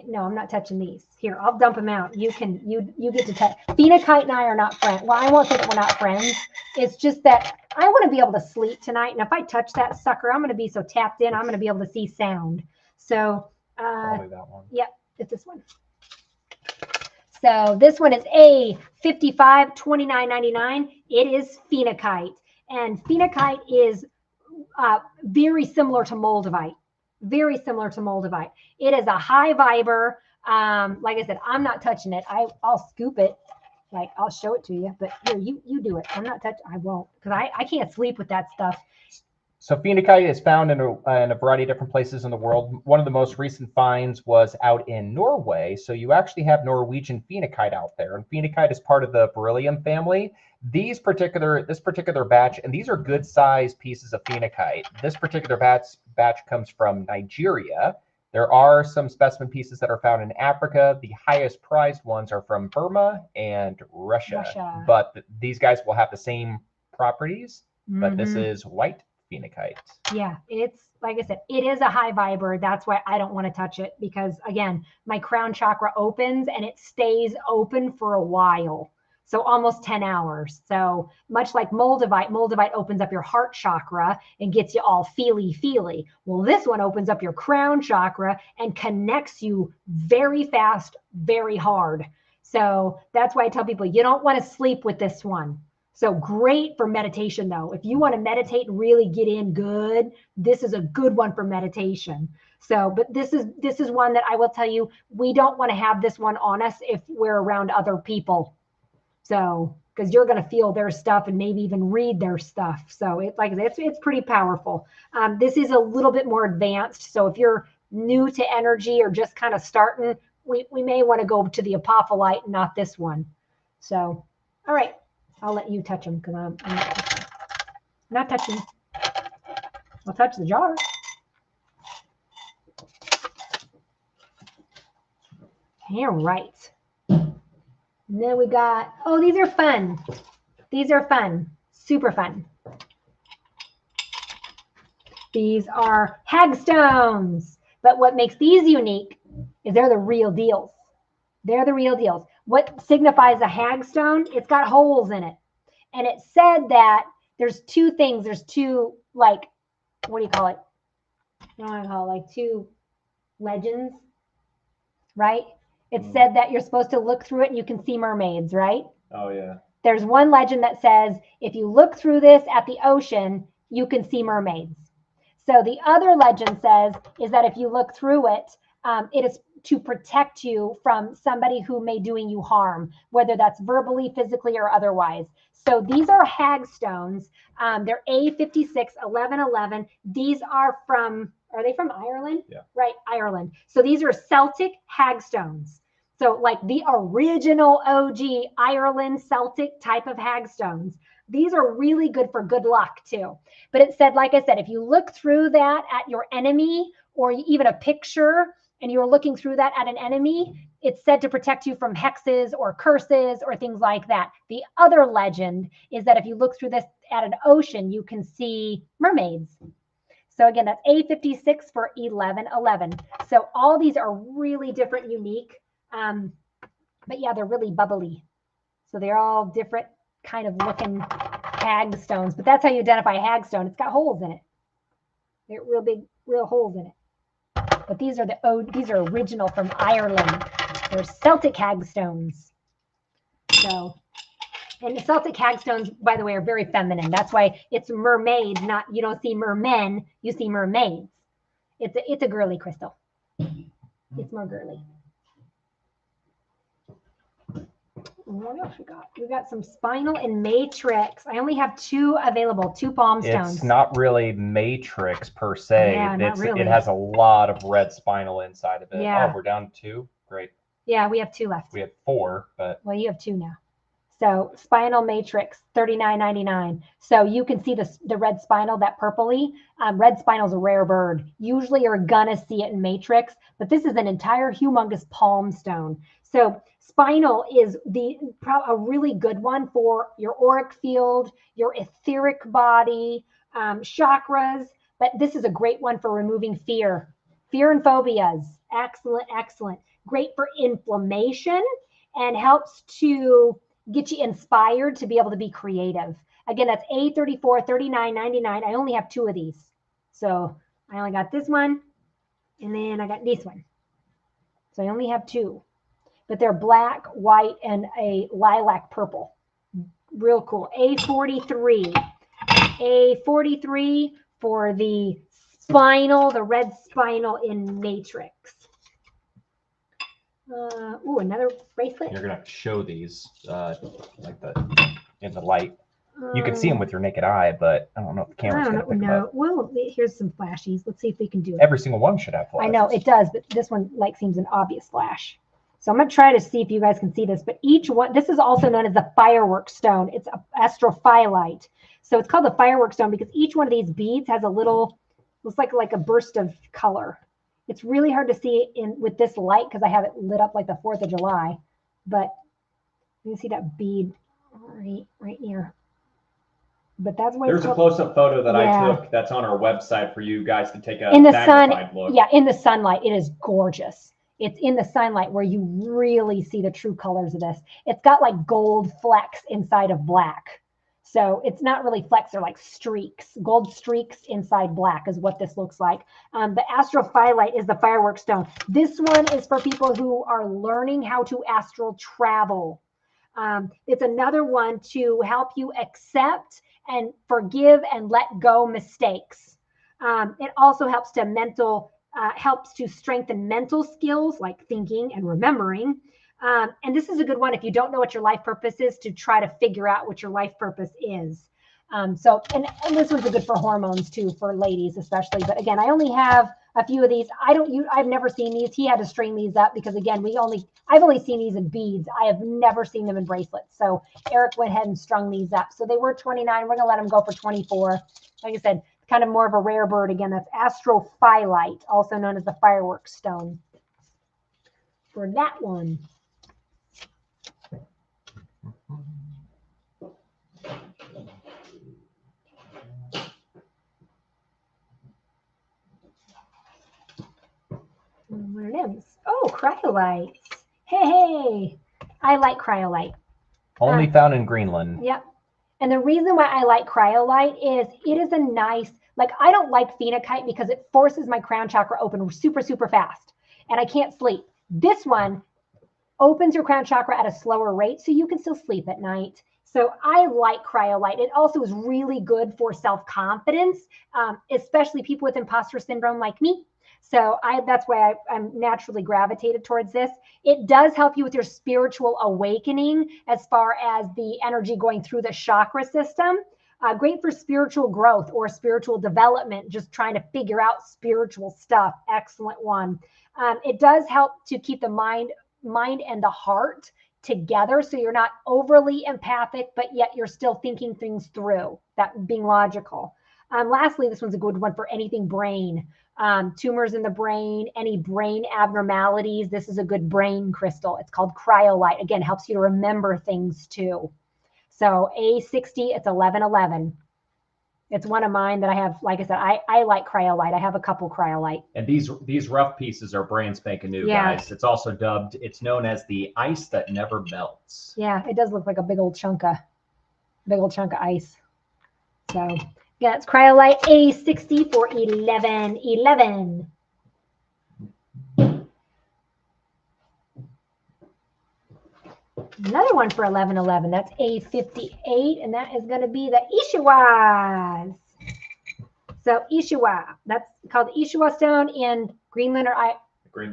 No, I'm not touching these. Here, I'll dump them out. You get to touch. Phenakite and I are not friends. Well, I won't say that we're not friends. It's just that I want to be able to sleep tonight, and if I touch that sucker, I'm going to be so tapped in, I'm going to be able to see sound. So, probably that one. Yep, it's this one. So this one is A55, $29.99. It is phenakite, and phenakite is very similar to moldavite. Very similar to moldavite. It is a high fiber. Like I said, I'm not touching it. I'll scoop it. Like I'll show it to you, but here you do it. I'm not touching. I won't, because I can't sleep with that stuff. So phenakite is found in a variety of different places in the world. One of the most recent finds was out in Norway. So you actually have Norwegian phenakite out there, and phenakite is part of the beryllium family. This particular batch, and these are good sized pieces of phenakite. This particular batch comes from Nigeria. There are some specimen pieces that are found in Africa. The highest prized ones are from Burma and Russia. But these guys will have the same properties, but this is white phenakite. Yeah, it's like I said, it is a high fiber. That's why I don't want to touch it, because again, my crown chakra opens and it stays open for a while. So almost 10 hours. So much like moldavite opens up your heart chakra and gets you all feely. Well, this one opens up your crown chakra and connects you very fast, very hard. So that's why I tell people you don't want to sleep with this one. So great for meditation though. If you want to meditate and really get in good, this is a good one for meditation. So, but this is one that I will tell you, we don't want to have this one on us if we're around other people. So, because you're going to feel their stuff and maybe even read their stuff. So it's like it's pretty powerful. This is a little bit more advanced. So if you're new to energy or just kind of starting, we may want to go to the apophyllite and not this one. So, all right, I'll let you touch them because I'm not touching. I'll touch the jar. All right. And then we got, oh, these are fun. These are fun. Super fun. These are hagstones. But what makes these unique is they're the real deals. They're the real deals. What signifies a hagstone? It's got holes in it. And it said that there's two things. There's two, like, what do you call it? I don't want to call it, like two legends, right? It said that you're supposed to look through it and you can see mermaids, right? Oh yeah. There's one legend that says if you look through this at the ocean, you can see mermaids. So the other legend says is that if you look through it, it is to protect you from somebody who may doing you harm, whether that's verbally, physically, or otherwise. So these are hagstones. They're A56 1111. These are they from Ireland? Yeah. Right, Ireland. So these are Celtic hagstones. So like the original OG Ireland Celtic type of hagstones. These are really good for good luck too. But it said, like I said, if you look through that at your enemy or even a picture and you're looking through that at an enemy, it's said to protect you from hexes or curses or things like that. The other legend is that if you look through this at an ocean, you can see mermaids. So again, that's A56 for 1111. So all these are really different, unique. But yeah, they're really bubbly. So they're all different kind of looking hagstones. But that's how you identify a hagstone. It's got holes in it. They're real big, real holes in it. But these are these are original from Ireland. They're Celtic hagstones. So, and the Celtic hagstones, by the way, are very feminine. That's why it's mermaid, not, you don't see mermen, you see mermaids. It's a girly crystal. It's more girly. What else we got? We got some spinal and matrix. I only have two available, two palm stones. It's not really matrix per se. Yeah, not really. It has a lot of red spinal inside of it. Yeah. Oh, we're down to 2. Great. Yeah, we have 2 left. We had 4, but Well, you have 2 now. So spinal matrix, $39.99. So you can see the red spinal, that purpley. Red spinal is a rare bird. Usually you're gonna see it in matrix, but this is an entire humongous palm stone. So spinal is a really good one for your auric field, your etheric body, chakras. But this is a great one for removing fear and phobias. Excellent, excellent. Great for inflammation and helps to get you inspired to be able to be creative. Again, that's A34, $39.99. I only have 2 of these. So I only got this one, and then I got this one. So I only have 2. But they're black, white, and a lilac purple. Real cool. A43. A43 for the spinal, the red spinal in matrix. Ooh, another bracelet. you're gonna have to show these in the light. You can see them with your naked eye, but I don't know if the camera's gonna pick them up. Well, here's some flashies. Let's see if we can do it. Every single one should have flashes. I know it does, but this one seems an obvious flash. So I'm gonna try to see if you guys can see this. But each one, this is also known as the firework stone. It's astrophyllite. So it's called the firework stone because each one of these beads has a little, looks like a burst of color. It's really hard to see with this light because I have it lit up like the 4th of July. But you can see that bead right near. But that's why there's a close-up photo that I took that's on our website for you guys to take a in the magnified sun. look. Yeah, in the sunlight, it is gorgeous. It's in the sunlight where you really see the true colors of this. It's got like gold flecks inside of black. So it's not really flecks, they're like streaks. Gold streaks inside black is what this looks like. The astrophyllite is the firework stone. This one is for people who are learning how to astral travel. It's another one to help you accept and forgive and let go mistakes. It also helps to strengthen mental skills like thinking and remembering. And this is a good one if you don't know what your life purpose is, to try to figure out what your life purpose is. And this one's good for hormones too, for ladies especially. But again, I only have a few of these. I've never seen these. He had to string these up because again, I've only seen these in beads. I have never seen them in bracelets. So Eric went ahead and strung these up. So they were $29. We're gonna let them go for $24. Like I said, kind of more of a rare bird. Again, that's astrophyllite, also known as the fireworks stone. For that one. What are them? Oh, cryolites. Hey, I like cryolite. Only found in Greenland. Yep. And the reason why I like cryolite is it is a nice, like I don't like phenakite because it forces my crown chakra open super, super fast and I can't sleep. This one opens your crown chakra at a slower rate so you can still sleep at night. So I like cryolite. It also is really good for self-confidence, especially people with imposter syndrome like me. So that's why I'm naturally gravitated towards this. It does help you with your spiritual awakening as far as the energy going through the chakra system. Great for spiritual growth or spiritual development, just trying to figure out spiritual stuff. Excellent one. It does help to keep the mind and the heart together, so you're not overly empathic, but yet you're still thinking things through, that being logical. Lastly, this one's a good one for anything brain. Tumors in the brain, any brain abnormalities. This is a good brain crystal. It's called cryolite. Again, helps you to remember things too. So A60, it's 1111. It's one of mine that I have. Like I said, I like cryolite. I have a couple cryolite. And these rough pieces are brand spanking new, guys. It's also dubbed, it's known as the ice that never melts. Yeah, it does look like a big old chunk of ice. So yeah, it's cryolite A60 for 1111. Another one for 1111. That's A58, and that is going to be the Ishiwas. So Ishiwa, that's called the Ishiwa stone in Greenland or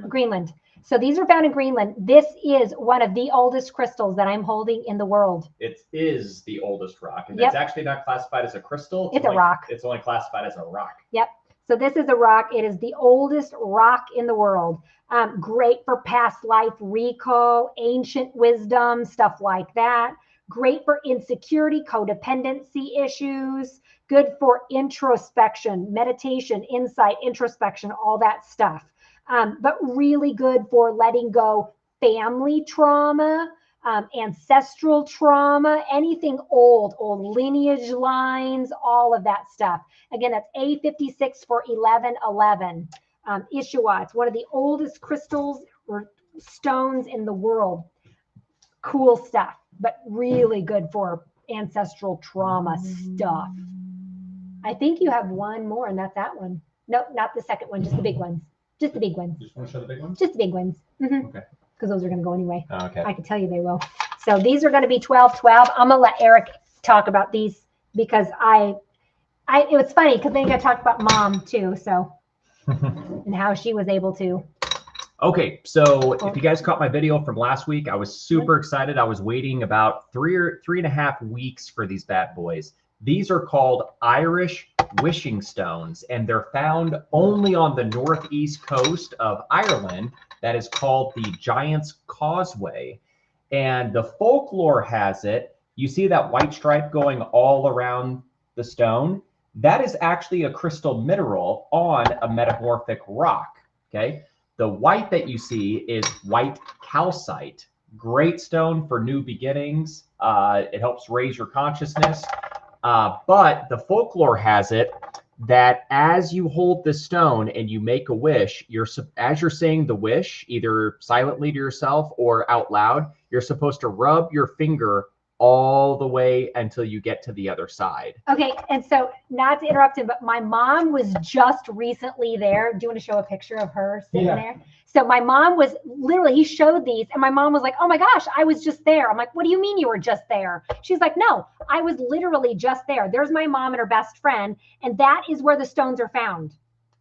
Greenland. So these are found in Greenland. This is one of the oldest crystals that I'm holding in the world. It is the oldest rock, and it's actually not classified as a crystal. It's a rock. It's only classified as a rock. Yep. So this is a rock. It is the oldest rock in the world. Great for past life recall, ancient wisdom, stuff like that. Great for insecurity, codependency issues. Good for introspection, meditation, insight, introspection, all that stuff. But really good for letting go family trauma, ancestral trauma, anything old lineage lines, all of that stuff. Again, that's A56 for 1111. Ishiwa, it's one of the oldest crystals or stones in the world. Cool stuff, but really good for ancestral trauma stuff. I think you have one more, and that's that one. No, not the second one, just the big ones. Just the big ones. You just want to show the big ones? Just the big ones. Mm-hmm. Okay. Because those are going to go anyway. Okay. I can tell you they will. So these are going to be 1212. I'm going to let Eric talk about these because it was funny because then you got to talk about mom too. So, and how she was able to. Okay, so if you guys caught my video from last week, I was super excited. I was waiting about 3.5 weeks for these bad boys. These are called Irish wishing stones, and they're found only on the northeast coast of Ireland. That is called the Giant's Causeway. And the folklore has it, you see that white stripe going all around the stone? That is actually a crystal mineral on a metamorphic rock, okay? The white that you see is white calcite. Great stone for new beginnings. It helps raise your consciousness. But the folklore has it that as you hold the stone and you make a wish, as you're saying the wish, either silently to yourself or out loud, you're supposed to rub your finger all the way until you get to the other side. Okay, and so not to interrupt him, but my mom was just recently there. Do you want to show a picture of her sitting there? So my mom was literally, he showed these, and my mom was like, oh my gosh, I was just there. I'm like, what do you mean you were just there? She's like, no, I was literally just there. There's my mom and her best friend, and that is where the stones are found.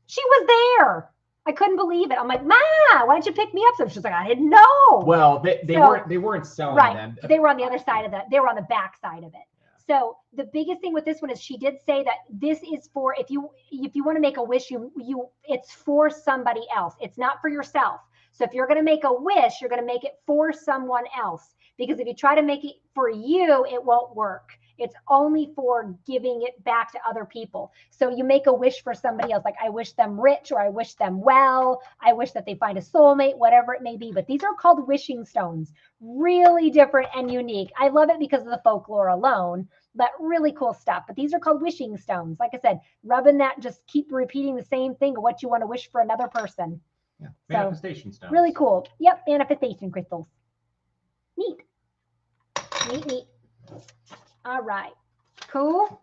She was there. I couldn't believe it. I'm like, Ma, why didn't you pick me up? So she's like, I didn't know. Well, they weren't selling them. They were on the other side of they were on the back side of it. Yeah. So the biggest thing with this one is she did say that this is for if you want to make a wish, it's for somebody else. It's not for yourself. So if you're going to make a wish, you're going to make it for someone else, because if you try to make it for you, it won't work. It's only for giving it back to other people. So you make a wish for somebody else, like I wish them rich, or I wish them well, I wish that they find a soulmate, whatever it may be. But these are called wishing stones. Really different and unique. I love it because of the folklore alone, but really cool stuff. But these are called wishing stones. Like I said, rubbing that, just keep repeating the same thing of what you want to wish for another person. Yeah. So, Manifestation stones. really cool. Yep, manifestation crystals. Neat. Neat. All right. Cool.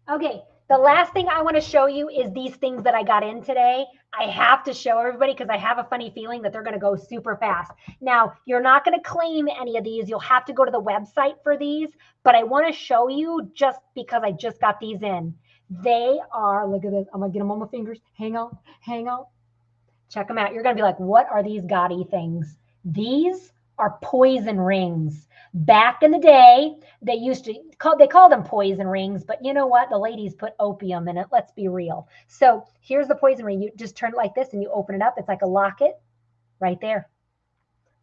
Okay, the last thing I want to show you is these things that I got in today. I have to show everybody because I have a funny feeling that they're going to go super fast. Now, you're not going to claim any of these. You'll have to go to the website for these, but I want to show you just because I just got these in. They are, look at this. I'm going to get them on my fingers. Hang on. Check them out. You're going to be like, what are these gaudy things? These are poison rings. Back in the day, they call them poison rings, but you know what? The ladies put opium in it. Let's be real. So here's the poison ring. You just turn it like this and you open it up. It's like a locket right there.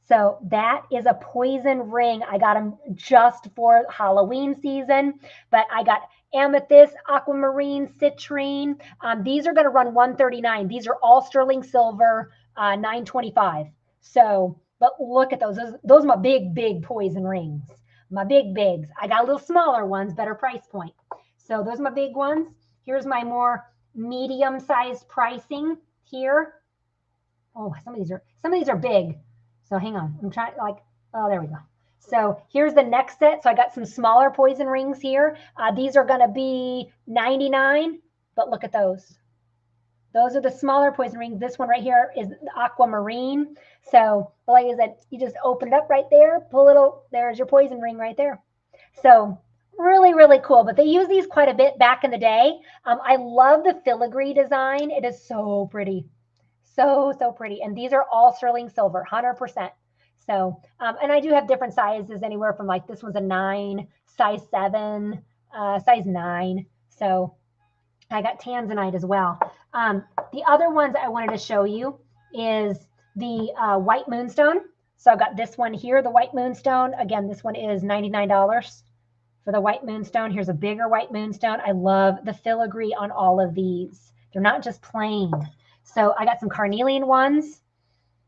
So that is a poison ring. I got them just for Halloween season, but I got amethyst, aquamarine, citrine. These are going to run $139. These are all sterling silver, $925. So, but look at those. Those are my big poison rings. My bigs. I got a little smaller ones, better price point. So those are my big ones. Here's my more medium-sized pricing here. Oh, some of these are big. So hang on. I'm trying oh, there we go. So here's the next set. So I got some smaller poison rings here. These are going to be $99, but look at those. Those are the smaller poison rings. This one right here is aquamarine. So like I said, you just open it up right there, pull it, there's your poison ring right there. So really cool, but they use these quite a bit back in the day. I love the filigree design. It is so pretty. So pretty. And these are all sterling silver, 100%. So, and I do have different sizes anywhere from like this one's a 9, size 7, size 9. So I got tanzanite as well. The other ones I wanted to show you is the white moonstone. So I've got this one here, the white moonstone. Again, this one is $99 for the white moonstone. Here's a bigger white moonstone. I love the filigree on all of these. They're not just plain. So I got some carnelian ones.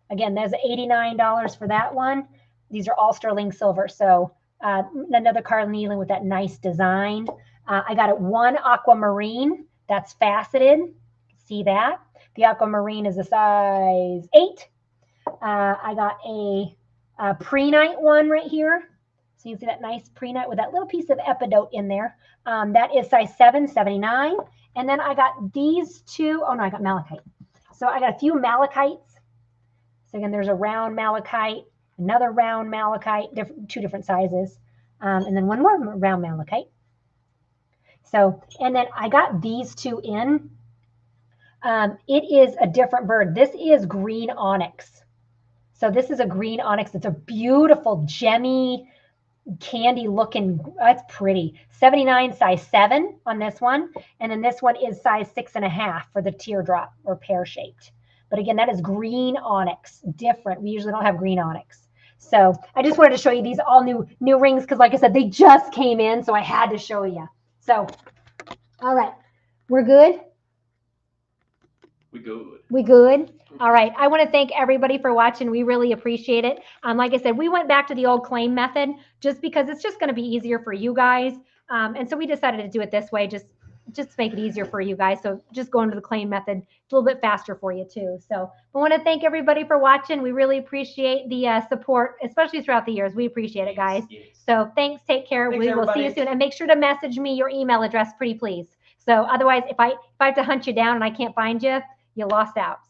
Again, there's $89 for that one. These are all sterling silver. So another carnelian with that nice design. I got one aquamarine that's faceted. See that? The aquamarine is a size 8. I got a prehnite one right here. So you can see that nice prehnite with that little piece of epidote in there. That is size 7, $79. And then I got these two. Oh, no, I got malachite. So I got a few malachites. So again, there's a round malachite, another round malachite, two different sizes, and then one more round malachite. So, and then I got these two in. It is a different bird. This is green onyx. So this is a green onyx. It's a beautiful gemmy candy looking. That's pretty. 79, size 7 on this one. And then this one is size 6.5 for the teardrop or pear shaped. But again, that is green onyx, different. We usually don't have green onyx. So I just wanted to show you these all new rings because like I said, they just came in, so I had to show you. So, all right, we're good? We good? All right. I want to thank everybody for watching. We really appreciate it. Like I said, we went back to the old claim method just because it's just going to be easier for you guys. And so we decided to do it this way, just to make it easier for you guys. So just going to the claim method, it's a little bit faster for you too. So I want to thank everybody for watching. We really appreciate the support, especially throughout the years. We appreciate it, guys. Yes. So thanks. Take care. We will see you soon. And make sure to message me your email address, pretty please. So otherwise, if I have to hunt you down and I can't find you, you lost out.